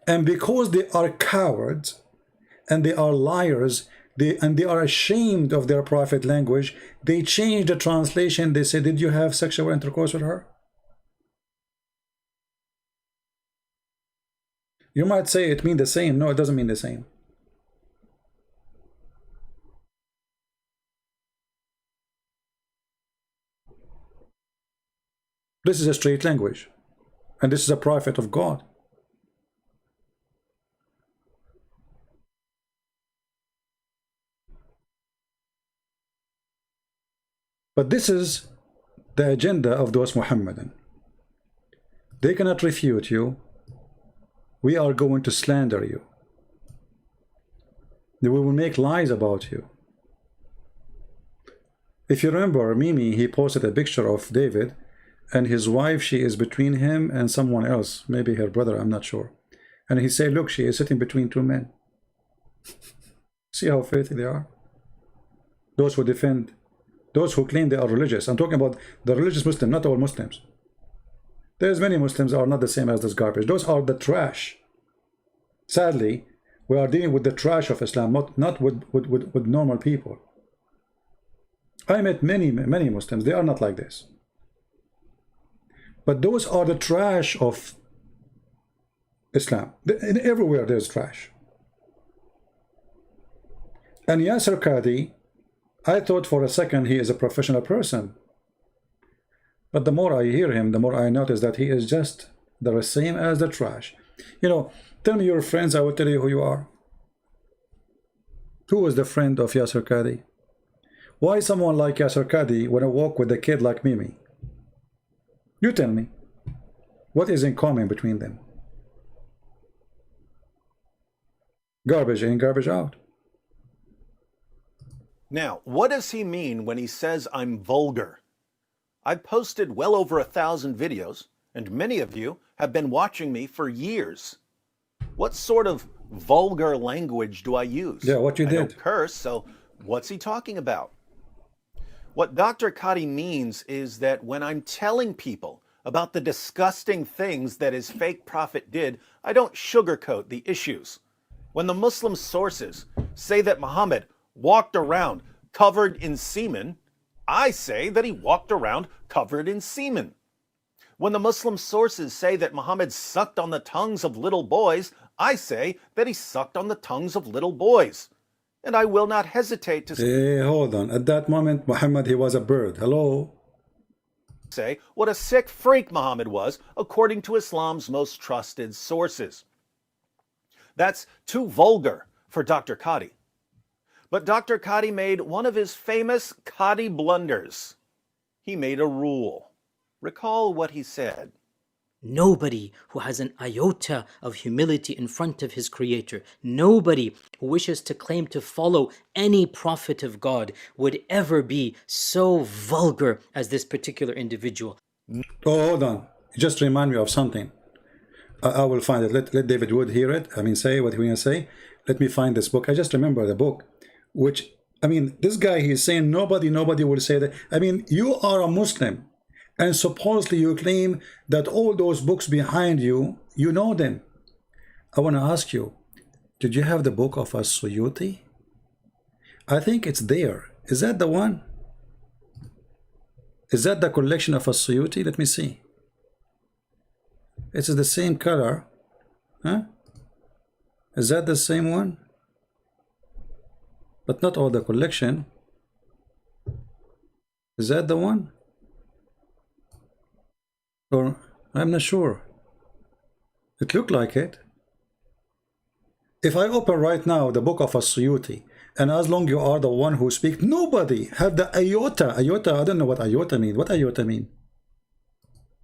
And because they are cowards and they are liars, they are ashamed of their prophet language, they change the translation. They say, did you have sexual intercourse with her? You might say it means the same. No, it doesn't mean the same. This is a straight language. And this is a prophet of God. But this is the agenda of those Muhammadan. They cannot refute you. We are going to slander you. We will make lies about you. If you remember, Mimi, he posted a picture of David and his wife. She is between him and someone else, maybe her brother, I'm not sure. And he said, look, she is sitting between two men. See how filthy they are? those who defend, those who claim they are religious. I'm talking about the religious Muslim, not all Muslims. There's many Muslims are not the same as this garbage. Those are the trash. Sadly, we are dealing with the trash of Islam, not with normal people. I met many Muslims. They are not like this. But those are the trash of Islam. Everywhere there's trash. And Yasir Qadhi, I thought for a second he is a professional person. But the more I hear him, the more I notice that he is just the same as the trash. You know, tell me your friends, I will tell you who you are. Who was the friend of Yasir Qadhi? Why someone like Yasir Qadhi want to walk with a kid like Mimi? You tell me. What is in common between them? Garbage in, garbage out. Now, what does he mean when he says I'm vulgar? I've posted well over 1,000 videos, and many of you have been watching me for years. What sort of vulgar language do I use? Yeah, what you did. I don't curse, so what's he talking about? What Dr. Qadhi means is that when I'm telling people about the disgusting things that his fake prophet did, I don't sugarcoat the issues. When the Muslim sources say that Muhammad walked around covered in semen, I say that he walked around covered in semen. When the Muslim sources say that Muhammad sucked on the tongues of little boys, I say that he sucked on the tongues of little boys. And I will not hesitate to Hey, hold on. At that moment, Muhammad, he was a bird. Hello? say what a sick freak Muhammad was, according to Islam's most trusted sources. That's too vulgar for Dr. Qadhi. But Dr. Qadhi made one of his famous Qadhi blunders. He made a rule. Recall what he said. Nobody who has an iota of humility in front of his creator, nobody who wishes to claim to follow any prophet of God would ever be so vulgar as this particular individual. Oh, hold on. Just remind me of something. I will find it. Let David Wood hear it. I mean, say what we're going to say. Let me find this book. I just remember the book, which, I mean, this guy, he's saying nobody will say that. I mean, you are a Muslim. And supposedly you claim that all those books behind you, you know them. I want to ask you, did you have the book of As-Suyuti? I think it's there. Is that the one? Is that the collection of As-Suyuti? Let me see. It's the same color. Huh? Is that the same one? But not all the collection. Is that the one? Or I'm not sure. It looked like it. If I open right now the book of As-Suyuti, and as long you are the one who speaks, nobody have the iota. Iota, I don't know what iota mean. What iota mean?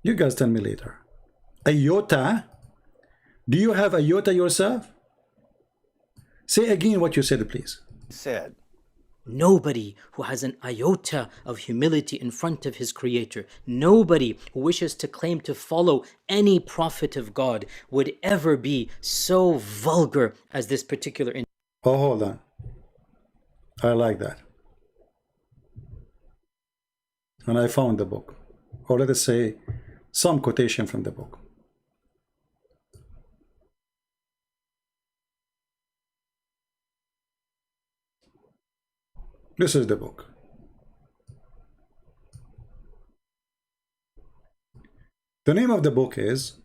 You guys tell me later. Iota? Do you have iota yourself? Say again what you said, please. Said. Nobody who has an iota of humility in front of his creator, nobody who wishes to claim to follow any prophet of God would ever be so vulgar as this particular individual. Oh, hold on. I like that. And I found the book. Or let us say, some quotation from the book. This is the book. The name of the book is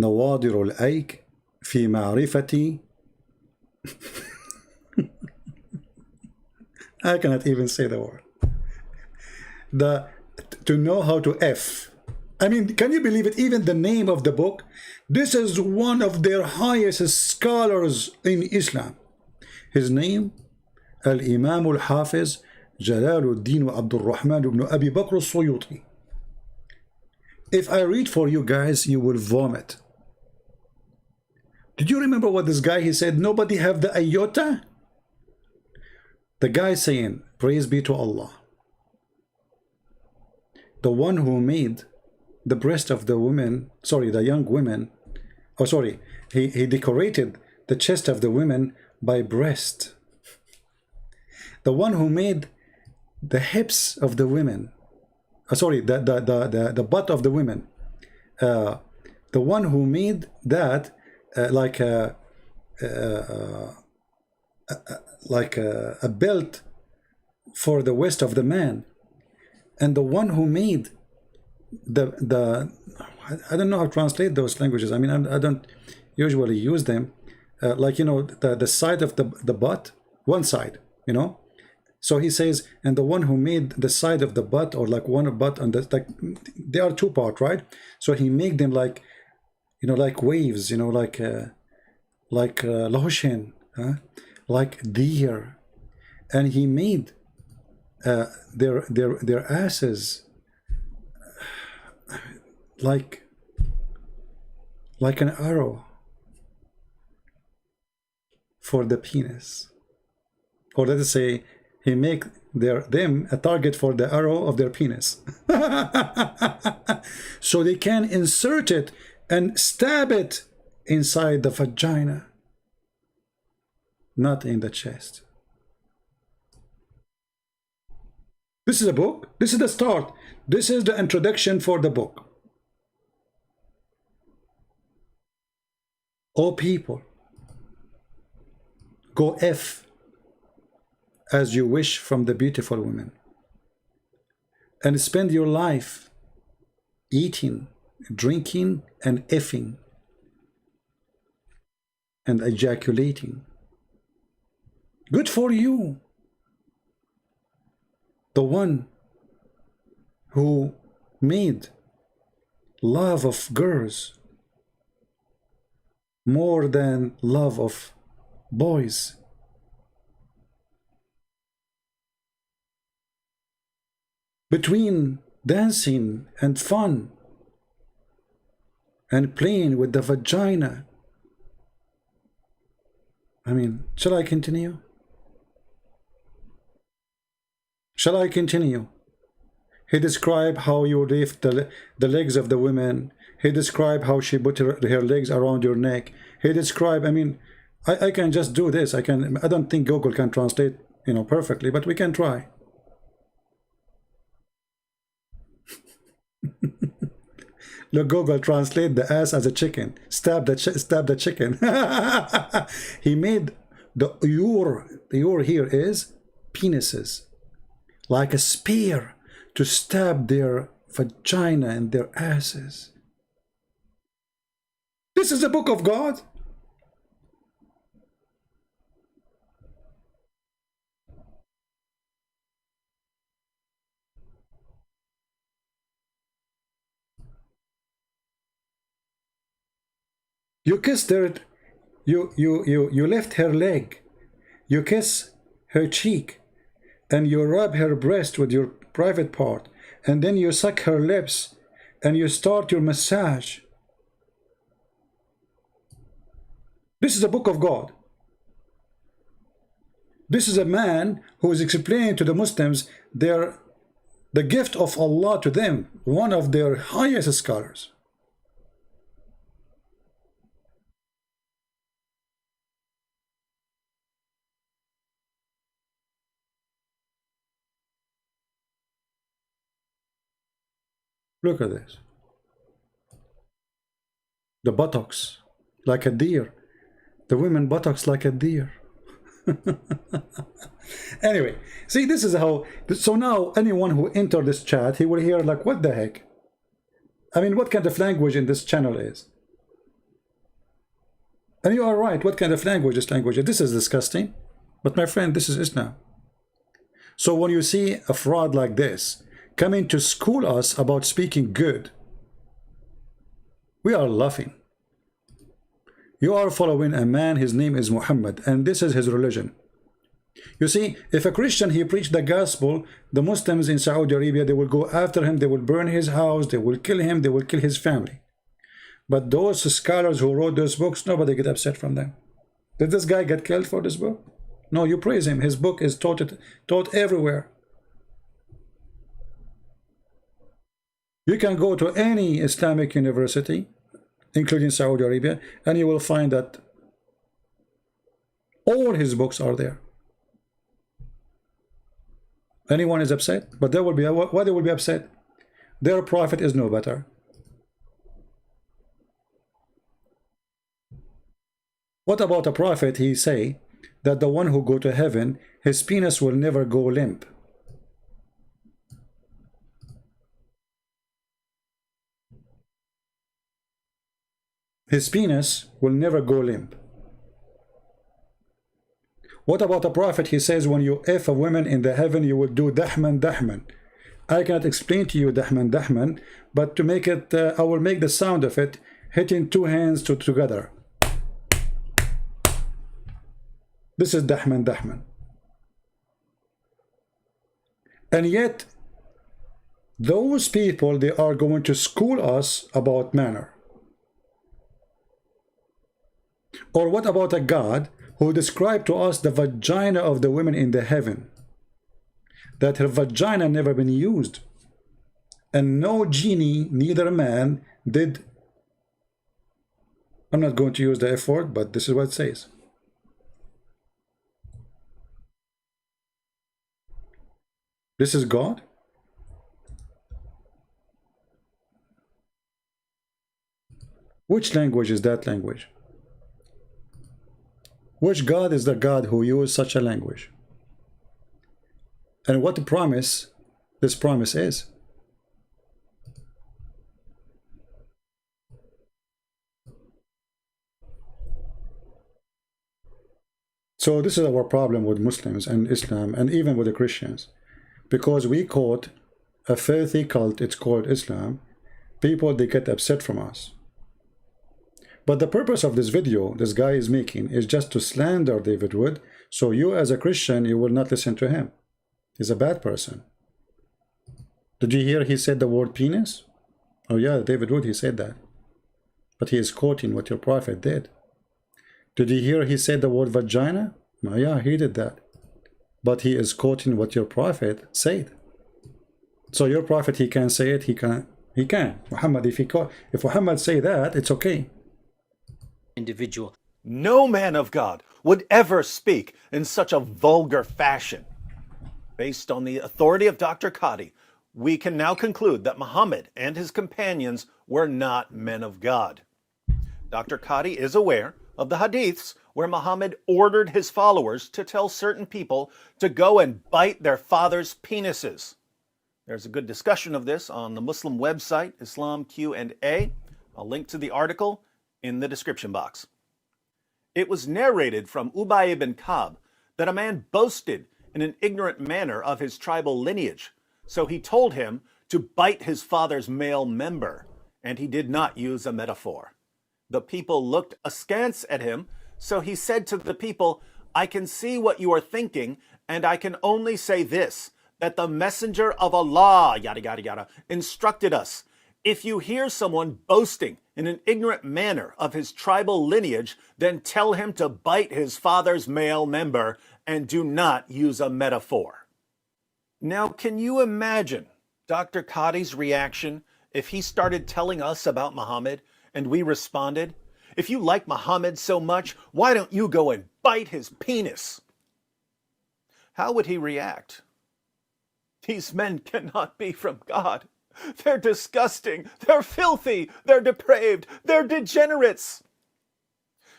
نوادر الأيك في معرفة I cannot even say the word. To know how to F. I mean, can you believe it? Even the name of the book. This is one of their highest scholars in Islam. His name, Al-Imam Al-Hafiz Jalaluddin Abdul Rahman ibn Abi Bakr al-Suyuti. If I read for you guys, you will vomit. Did you remember what this guy, he said, nobody have the iota? The guy saying, praise be to Allah. The one who made the breast of the women, sorry, the young women, oh sorry, he decorated the chest of the women by breast. the one who made the hips of the women, sorry, the butt of the women, the one who made that like a belt for the waist of the man, and the one who made the I don't know how to translate those languages. I mean, I don't usually use them. Like, you know, the side of the butt, one side, you know. So he says, and the one who made the side of the butt, or like one butt on the, like, they are two part, right? So he made them like, you know, like waves, you know, like lahoshin, like deer, and he made their asses like an arrow for the penis, or let us say he make them a target for the arrow of their penis. So they can insert it and stab it inside the vagina, not in the chest. This is a book. This is the start. This is the introduction for the book. O people, go F as you wish from the beautiful women, and spend your life eating, drinking, and effing, and ejaculating. Good for you. The one who made love of girls more than love of boys. Between dancing and fun and playing with the vagina. I mean, shall I continue? Shall I continue? He described how you lift the legs of the women. He described how she put her legs around your neck. He described, I mean, I can just do this. I don't think Google can translate, you know, perfectly, but we can try. Look, Google, translate the ass as a chicken. Stab the chicken. He made the ur here is penises, like a spear to stab their vagina and their asses. This is the book of God. You kissed her, you lift her leg, you kiss her cheek, and you rub her breast with your private part, and then you suck her lips, and you start your massage. This is a book of God. This is a man who is explaining to the Muslims the gift of Allah to them, one of their highest scholars. Look at this. The buttocks, like a deer. The women buttocks like a deer. Anyway, see, this is how, so now anyone who entered this chat, he will hear like, what the heck? I mean, what kind of language in this channel is? And you are right, what kind of language this language is? This is disgusting. But my friend, this is Islam. So when you see a fraud like this coming to school us about speaking good, we are laughing. You are following a man, his name is Muhammad, and this is his religion. You see, if a Christian, he preached the gospel, the Muslims in Saudi Arabia, they will go after him, they will burn his house, they will kill him, they will kill his family. But those scholars who wrote those books, nobody get upset from them. Did this guy get killed for this book? No, you praise him. His book is taught everywhere. You can go to any Islamic university, including Saudi Arabia, and you will find that all his books are there. Anyone is upset? But there will be, why they will be upset? Their prophet is no better. What about a prophet? He say that the one who go to heaven, his penis will never go limp. His penis will never go limp. What about a prophet? He says when you F a woman in the heaven, you will do dahman dahman. I cannot explain to you dahman dahman, but to make it, I will make the sound of it, hitting two hands together. This is dahman dahman. And yet, those people, they are going to school us about manner. Or what about a God who described to us the vagina of the women in the heaven? That her vagina never been used. And no genie, neither man, did. I'm not going to use the F word, but this is what it says. This is God? Which language is that language? Which God is the God who used such a language? And what the promise, this promise is? So this is our problem with Muslims and Islam and even with the Christians. Because we quote a filthy cult, it's called Islam, people, they get upset from us. But the purpose of this video this guy is making is just to slander David Wood, so you as a Christian, you will not listen to him. He's a bad person. Did you hear he said the word penis? Oh yeah, David Wood, he said that. But he is quoting what your prophet did. Did you hear he said the word vagina? Oh yeah, he did that. But he is quoting what your prophet said. So your prophet, he can say it, he can. Muhammad, if Muhammad say that, it's okay. Individual. No man of God would ever speak in such a vulgar fashion. Based on the authority of Dr. Qadhi, we can now conclude that Muhammad and his companions were not men of God. Dr. Qadhi is aware of the hadiths where Muhammad ordered his followers to tell certain people to go and bite their fathers' penises. There's a good discussion of this on the Muslim website, Islam Q&A. I'll link to the article in the description box. It was narrated from Ubay ibn Ka'b that a man boasted in an ignorant manner of his tribal lineage, so he told him to bite his father's male member, and he did not use a metaphor. The people looked askance at him, so he said to the people, I can see what you are thinking, and I can only say this, that the messenger of Allah, yada yada yada, instructed us, if you hear someone boasting in an ignorant manner of his tribal lineage, then tell him to bite his father's male member and do not use a metaphor. Now, can you imagine Dr. Qadhi's reaction if he started telling us about Muhammad and we responded, if you like Muhammad so much, why don't you go and bite his penis? How would he react? These men cannot be from God. They're disgusting, they're filthy, they're depraved, they're degenerates.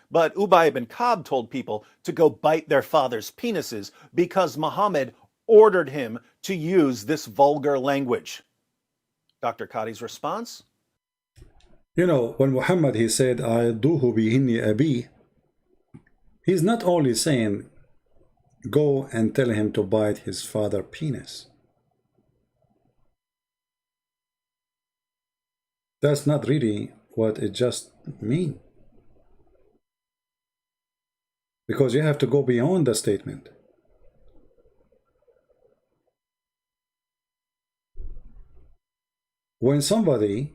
But Ubay ibn Ka'b told people to go bite their fathers' penises because Muhammad ordered him to use this vulgar language. Dr. Qadhi's response? You know, when Muhammad, he said, A'idduhu bihinni abi, he's not only saying, go and tell him to bite his father's penis. That's not really what it just means. Because you have to go beyond the statement. When somebody,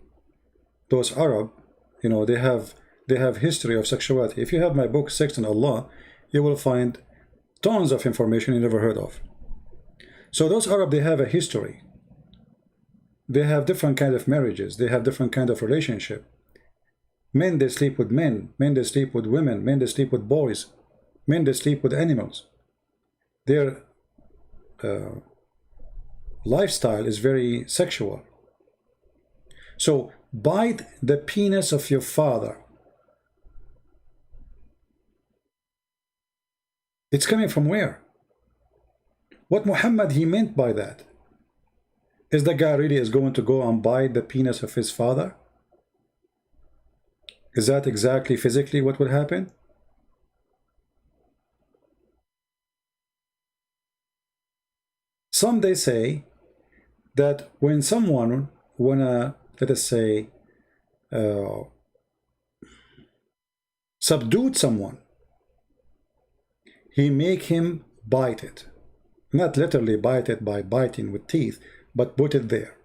those Arab, you know, they have history of sexuality. If you have my book, Sex and Allah, you will find tons of information you never heard of. So those Arab, they have a history. They have different kind of marriages. They have different kind of relationship. Men, they sleep with men. Men, they sleep with women. Men, they sleep with boys. Men, they sleep with animals. Their lifestyle is very sexual. So bite the penis of your father. It's coming from where? What Muhammad he meant by that? Is the guy really is going to go and bite the penis of his father? Is that exactly physically what would happen? Some they say that when someone wanna, let us say, subdue someone, he make him bite it. Not literally bite it by biting with teeth, but put it there.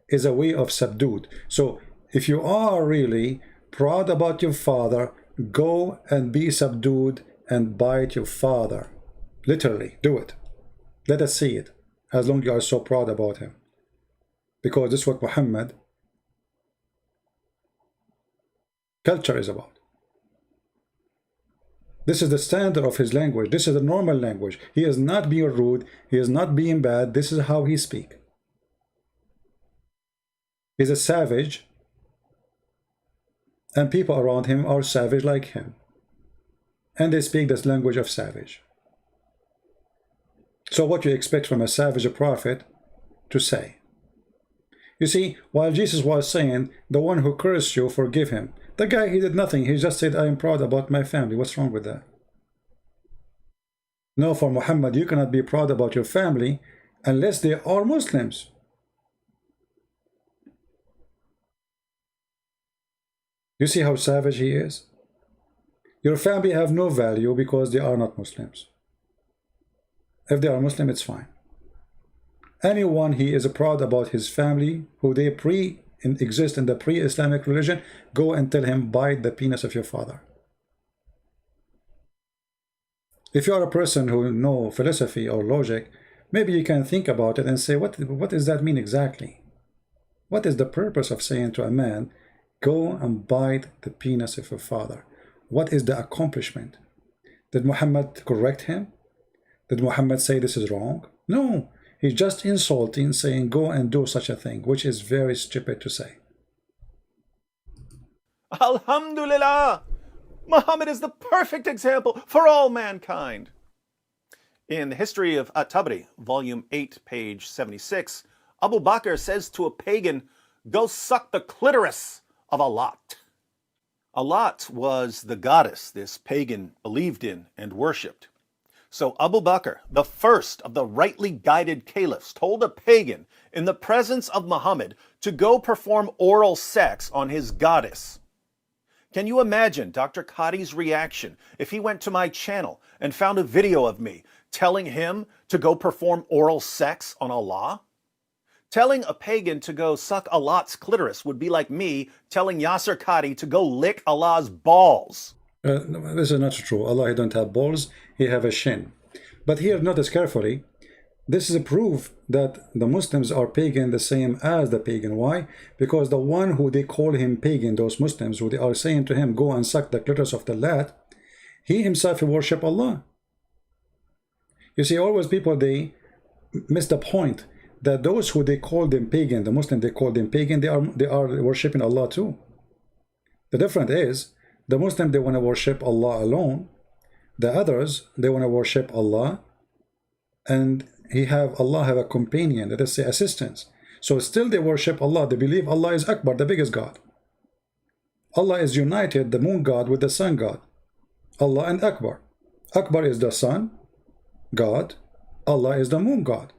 Is a way of subdued. So if you are really proud about your father, go and be subdued and bite your father. Literally, do it. Let us see it, as long as you are so proud about him. Because this is what Muhammad culture is about. This is the standard of his language. This is the normal language. He is not being rude. He is not being bad. This is how he speaks. He's a savage, and people around him are savage like him, and they speak this language of savage. So what you expect from a savage prophet to say? You see, while Jesus was saying, the one who cursed you, forgive him, the guy, he did nothing. He just said, I am proud about my family. What's wrong with that? No, for Muhammad, you cannot be proud about your family unless they are Muslims. You see how savage he is? Your family have no value because they are not Muslims. If they are Muslim, it's fine. Anyone he is proud about his family, who they exist in the pre-Islamic religion, go and tell him, bite the penis of your father. If you are a person who know philosophy or logic, maybe you can think about it and say, what does that mean exactly? What is the purpose of saying to a man, go and bite the penis of your father? What is the accomplishment? Did Muhammad correct him? Did Muhammad say this is wrong? No. He's just insulting, saying go and do such a thing, which is very stupid to say. Alhamdulillah! Muhammad is the perfect example for all mankind. In the History of At-Tabari, volume 8, page 76, Abu Bakr says to a pagan, go suck the clitoris of Alat. Alat was the goddess this pagan believed in and worshipped. So Abu Bakr, the first of the rightly guided caliphs, told a pagan in the presence of Muhammad to go perform oral sex on his goddess. Can you imagine Dr. Qadhi's reaction if he went to my channel and found a video of me telling him to go perform oral sex on Allah? Telling a pagan to go suck Allah's clitoris would be like me telling Yasir Qadhi to go lick Allah's balls. This is not true. Allah, he don't have balls, he have a shin. But here, notice carefully, this is a proof that the Muslims are pagan the same as the pagan. Why? Because the one who they call him pagan, those Muslims who they are saying to him, go and suck the clitoris of the Lat, he himself worship Allah. You see, always people, they miss the point that those who they call them pagan, the Muslim they call them pagan, they are worshiping Allah too. The difference is, the Muslim, they want to worship Allah alone. The others, they want to worship Allah, and Allah have a companion, let us say assistants. So still they worship Allah. They believe Allah is Akbar, the biggest God. Allah is united, the moon god with the sun god. Allah and Akbar. Akbar is the sun god. Allah is the moon god.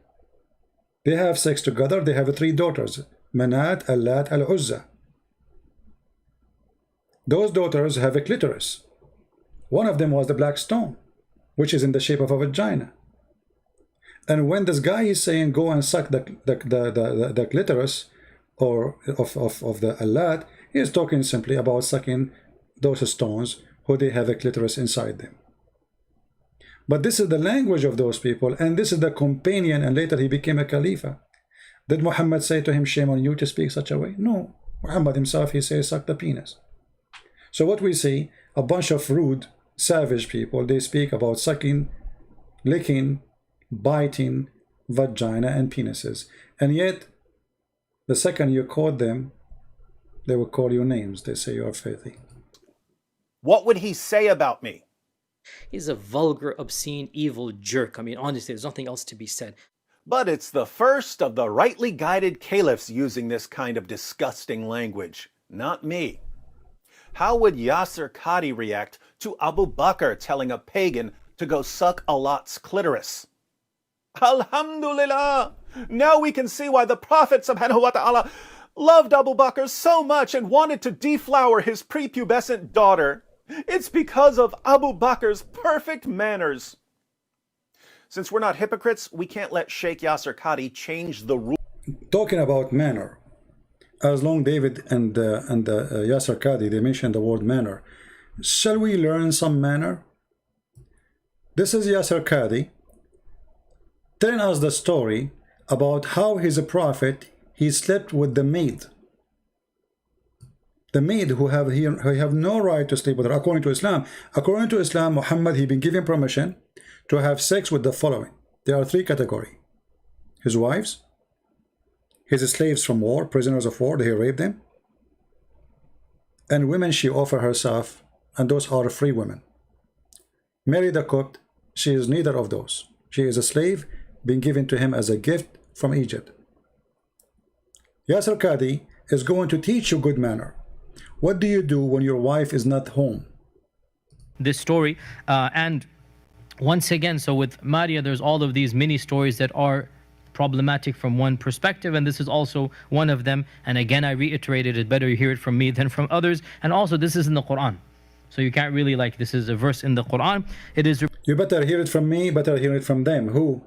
They have sex together. They have 3 daughters, Manat, Allat, Al-Uzza. Those daughters have a clitoris. One of them was the black stone, which is in the shape of a vagina. And when this guy is saying go and suck the clitoris or of the Allat, he is talking simply about sucking those stones who they have a clitoris inside them. But this is the language of those people, and this is the companion, and later he became a Khalifa. Did Muhammad say to him, shame on you to speak such a way? No. Muhammad himself, he says, suck the penis. So what we see, a bunch of rude, savage people, they speak about sucking, licking, biting, vagina and penises. And yet, the second you quote them, they will call you names. They say you are filthy. What would he say about me? He's a vulgar, obscene, evil jerk. I mean, honestly, there's nothing else to be said. But it's the first of the rightly guided caliphs using this kind of disgusting language, not me. How would Yasir Qadhi react to Abu Bakr telling a pagan to go suck a lot's clitoris? Alhamdulillah! Now we can see why the Prophet subhanahu wa ta'ala loved Abu Bakr so much and wanted to deflower his prepubescent daughter. It's because of Abu Bakr's perfect manners. Since we're not hypocrites, we can't let Sheikh Yasir Qadhi change the rule. Talking about manner, as long David and Yasir Qadhi, they mentioned the word manner. Shall we learn some manner? This is Yasir Qadhi telling us the story about how he's a prophet. He slept with the maid. The maid who have no right to sleep with her, according to Islam. According to Islam, Muhammad, he been given permission to have sex with the following. There are three categories: his wives, his slaves from war, prisoners of war, they raped them, and women she offer herself, and those are free women. Mary the Copt, she is neither of those. She is a slave being given to him as a gift from Egypt. Yasir Qadhi is going to teach you good manner. What do you do when your wife is not home? This story, and once again, so with Maria, there's all of these mini stories that are problematic from one perspective, and this is also one of them. And again, I reiterated, it's better you hear it from me than from others. And also, this is in the Quran, so you can't really, like, this is a verse in the Quran. It is. You better hear it from me, better hear it from them. Who?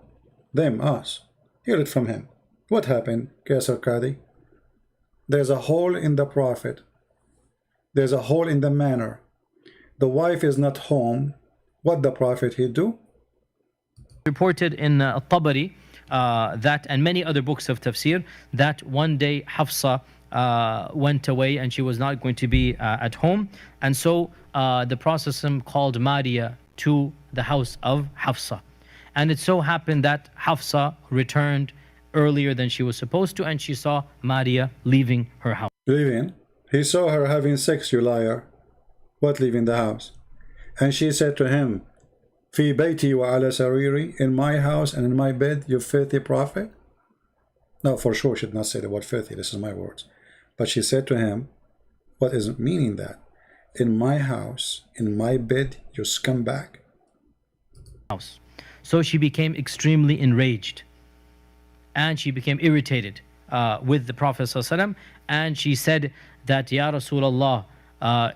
Them, us. Hear it from him. What happened, Yasir Qadhi? There's a hole in the prophet. There's a hole in the manner. The wife is not home. What the prophet he do? Reported in Tabari that, and many other books of tafsir, that one day Hafsa went away and she was not going to be at home, and so the Prophet called Maria to the house of Hafsa, and it so happened that Hafsa returned earlier than she was supposed to, and she saw Maria leaving her house. Leaving? He saw her having sex, you liar. What, leaving the house? And she said to him, Fi bayti wa ala sariri, in my house and in my bed, you filthy prophet? No, for sure she did not say the word filthy, this is my words. But she said to him, what is meaning that? In my house, in my bed, you scumbag? So she became extremely enraged, and she became irritated with the Prophet ﷺ, and she said that, Ya Rasulullah,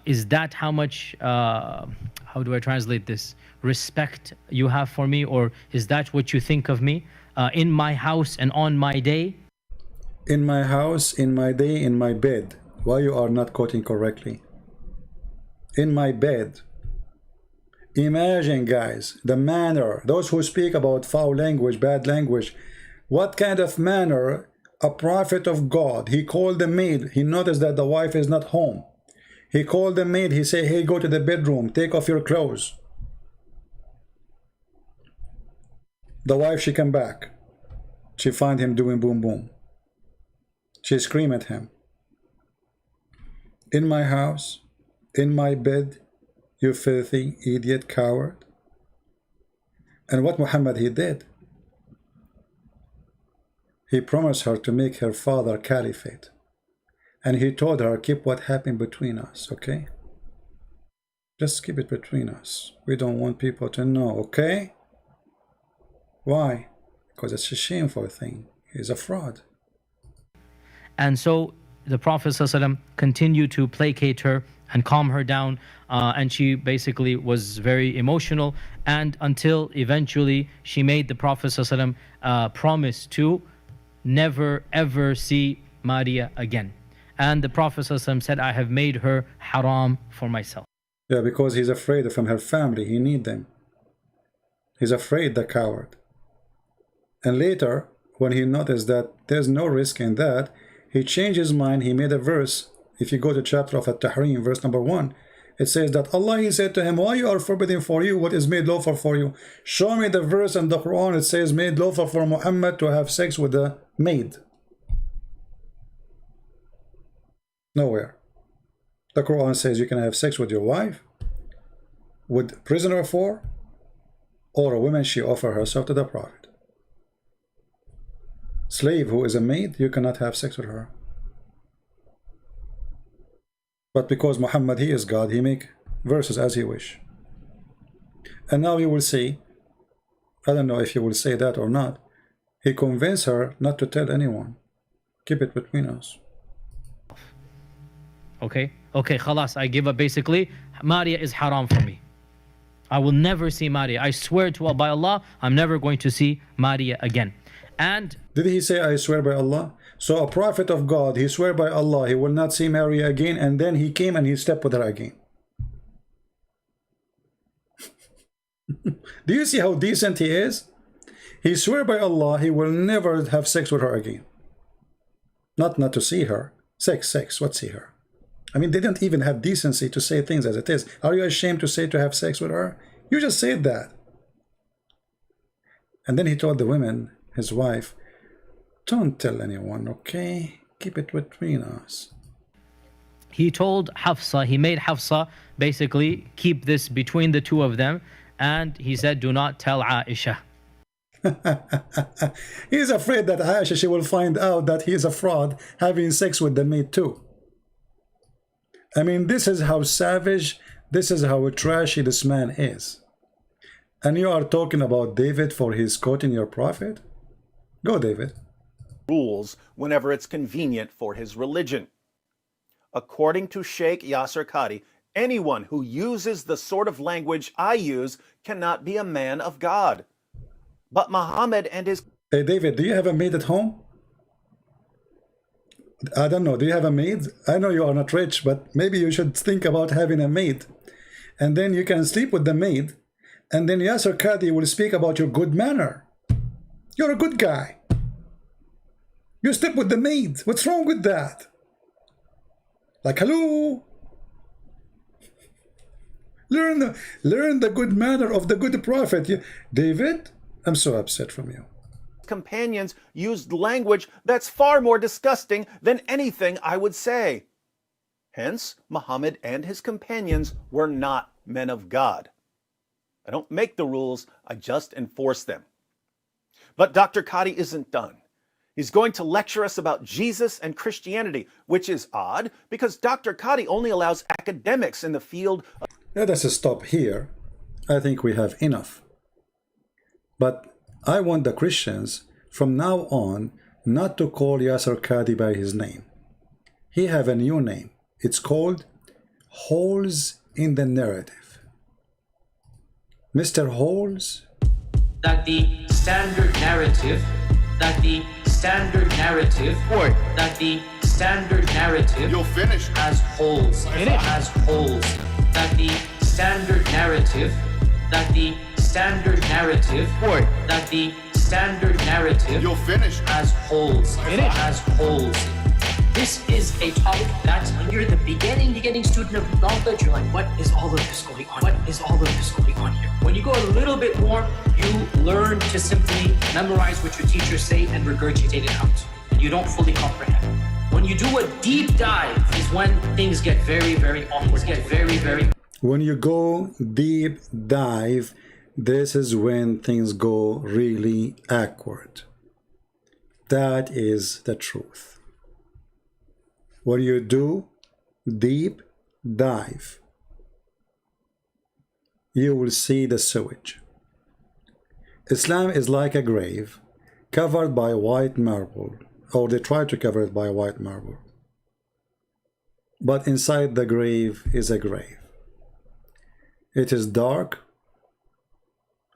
is that how much, how do I translate this, respect you have for me, or is that what you think of me, in my house and on my day? In my house, in my day, in my bed. Why you are not quoting correctly? In my bed. Imagine, guys, the manner, those who speak about foul language, bad language, what kind of manner a prophet of God, he called the maid, he noticed that the wife is not home. He called the maid, he said, hey, go to the bedroom, take off your clothes. The wife, she come back. She find him doing boom boom. She scream at him. In my house, in my bed, you filthy idiot coward. And what Muhammad he did? He promised her to make her father caliphate. And he told her, keep what happened between us, okay? Just keep it between us. We don't want people to know, okay? Why? Because it's a shameful thing. He's a fraud. And so the Prophet ﷺ continued to placate her and calm her down, and she basically was very emotional, and until eventually she made the Prophet ﷺ promise to never ever see Maria again. And the Prophet ﷺ said, I have made her haram for myself. Yeah, because he's afraid from her family. He need them. He's afraid, the coward. And later, when he noticed that there's no risk in that, he changed his mind. He made a verse. If you go to chapter of At-Tahrim, verse number 1, It says that Allah, he said to him, why you are forbidden for you what is made lawful for you? Show me the verse in the Quran. It says made lawful for Muhammad to have sex with a maid. Nowhere. The Quran says you can have sex with your wife, with prisoner of war, or a woman she offer herself to the Prophet. Slave who is a maid, you cannot have sex with her. But because Muhammad, he is God, he make verses as he wish. And now you will see, I don't know if you will say that or not, he convinced her not to tell anyone. Keep it between us. Okay, khalas, I give up. Basically, Maria is haram for me. I will never see Maria. I swear to by Allah, I'm never going to see Maria again. And did he say, I swear by Allah? So a prophet of God, he swear by Allah, he will not see Maria again, and then he came and he slept with her again. Do you see how decent he is? He swear by Allah, he will never have sex with her again. Not to see her. Sex, what see her? I mean, they don't even have decency to say things as it is. Are you ashamed to say to have sex with her? You just said that. And then he told the women, his wife, don't tell anyone, okay? Keep it between us. he told Hafsa, he made Hafsa basically keep this between the two of them, and he said, do not tell Aisha. He's afraid that Aisha, she will find out that he is a fraud having sex with the maid too. I mean, this is how savage, this is how trashy this man is. And you are talking about David for his quoting your prophet? Go, David. Rules whenever it's convenient for his religion. According to Sheikh Yasir Qadhi, anyone who uses the sort of language I use cannot be a man of God. But Muhammad and his... Hey, David, do you have a maid at home? I don't know. Do you have a maid? I know you are not rich, but maybe you should think about having a maid. And then you can sleep with the maid. And then Yasir Qadhi will speak about your good manner. You're a good guy. You sleep with the maid. What's wrong with that? Like, hello? Learn the good manner of the good prophet. David, I'm so upset from you. companions used language that's far more disgusting than anything I would say. Hence, Muhammad and his companions were not men of God. I don't make the rules, I just enforce them. But Dr. Qadhi isn't done. He's going to lecture us about Jesus and Christianity, which is odd because Dr. Qadhi only allows academics in the field of... Let us stop here. I think we have enough. But I want the Christians from now on not to call Yasir Qadhi by his name. He have a new name. It's called Holes in the Narrative. Mr. Holes? That the standard narrative, that the standard narrative, You'll finish. has holes in it, has holes. That the standard narrative, that the standard narrative, that the standard narrative, You'll finish. has holes in it, has holes. This is a topic that when you're the beginning student of knowledge, you're like, what is all of this going on? What is all of this going on here? When you go a little bit more, you learn to simply memorize what your teachers say and regurgitate it out. And you don't fully comprehend. When you do a deep dive is when things get very, very awkward, get very, very... When you go deep dive, this is when things go really awkward. That is the truth. When you do deep dive, you will see the sewage. Islam is like a grave covered by white marble, or they try to cover it by white marble. But inside the grave is a grave. It is dark.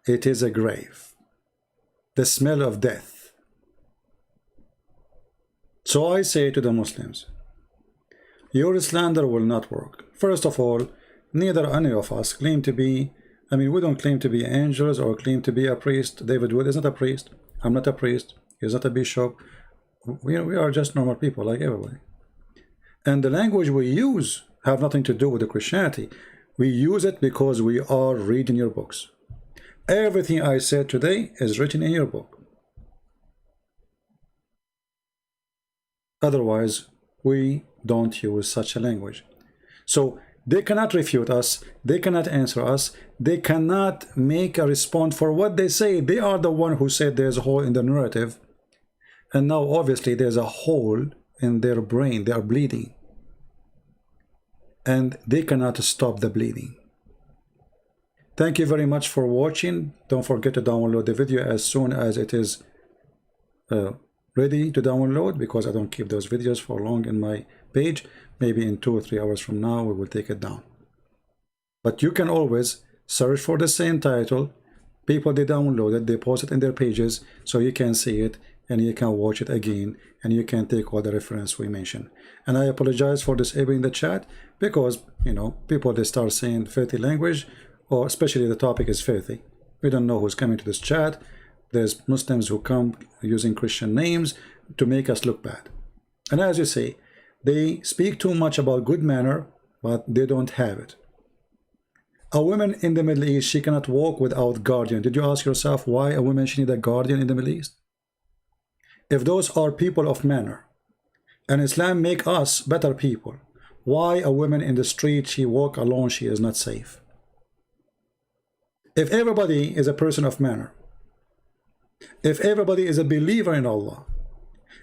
It is a grave. The smell of death. So I say to the Muslims, your slander will not work. First of all, neither any of us claim to be, we don't claim to be angels or claim to be a priest. David Wood is not a priest. I'm not a priest. He's not a bishop. We are just normal people like everybody. And the language we use have nothing to do with the Christianity. We use it because we are reading your books. Everything I said today is written in your book. Otherwise, we don't use such a language. So they cannot refute us, they cannot answer us, they cannot make a response for what they say. They are the one who said there's a hole in the narrative. And now obviously there's a hole in their brain, they are bleeding. And they cannot stop the bleeding. Thank you very much for watching. Don't forget to download the video as soon as it is ready to download, because I don't keep those videos for long in my page. Maybe in 2 or 3 hours from now we will take it down. But you can always search for the same title. People, they download it, they post it in their pages, so you can see it and you can watch it again, and you can take all the reference we mentioned. And I apologize for disabling the chat, because you know, people, they start saying filthy language, or especially the topic is filthy. We don't know who's coming to this chat. There's Muslims who come using Christian names to make us look bad. And as you say, they speak too much about good manner, but they don't have it. A woman in the Middle East, she cannot walk without guardian. Did you ask yourself why a woman should need a guardian in the Middle East? If those are people of manner, and Islam make us better people, why a woman in the street, she walk alone, she is not safe? If everybody is a person of manner, if everybody is a believer in Allah,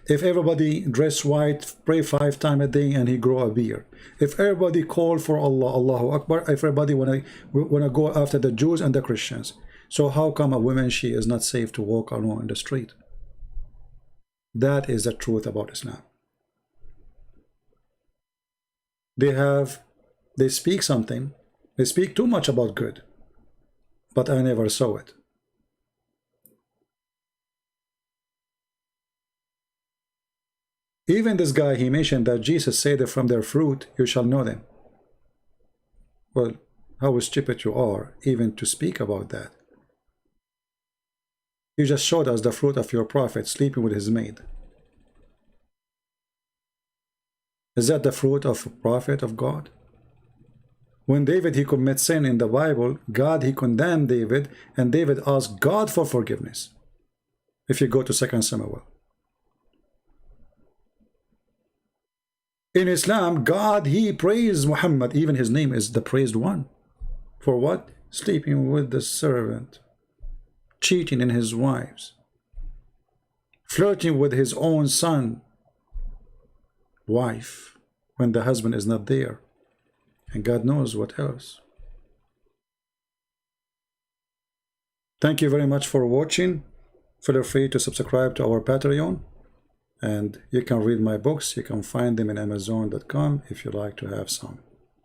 if everybody dress white, pray 5 times a day, and he grow a beard, if everybody call for Allah, Allahu Akbar, if everybody wanna go after the Jews and the Christians, so how come a woman, she is not safe to walk alone in the street? That is the truth about Islam. They speak something, they speak too much about good, but I never saw it. Even this guy, he mentioned that Jesus said that from their fruit you shall know them. Well, how stupid you are even to speak about that. You just showed us the fruit of your prophet sleeping with his maid. Is that the fruit of a prophet of God? When David, he commits sin in the Bible, God, he condemned David, and David asked God for forgiveness. If you go to 2 Samuel. In Islam, God, he praised Muhammad, even his name is the praised one. For what? Sleeping with the servant, cheating in his wives, flirting with his own son, wife, when the husband is not there, and God knows what else. Thank you very much for watching. Feel free to subscribe to our Patreon, and you can read my books. You can find them in Amazon.com if you like to have some.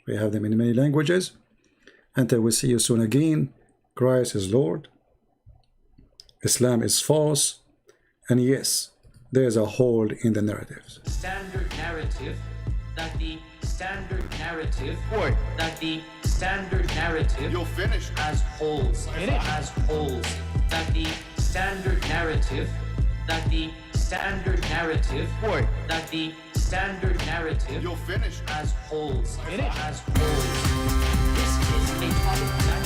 We have them in many languages. Until we see you soon again, Christ is Lord, Islam is false, and yes, there is a hole in the narratives. Standard narrative that the standard narrative that the standard narrative You'll finish. has holes. Has holes. That the standard narrative that the standard narrative that the standard narrative You'll finish. has holes. Has holes. This is a topic that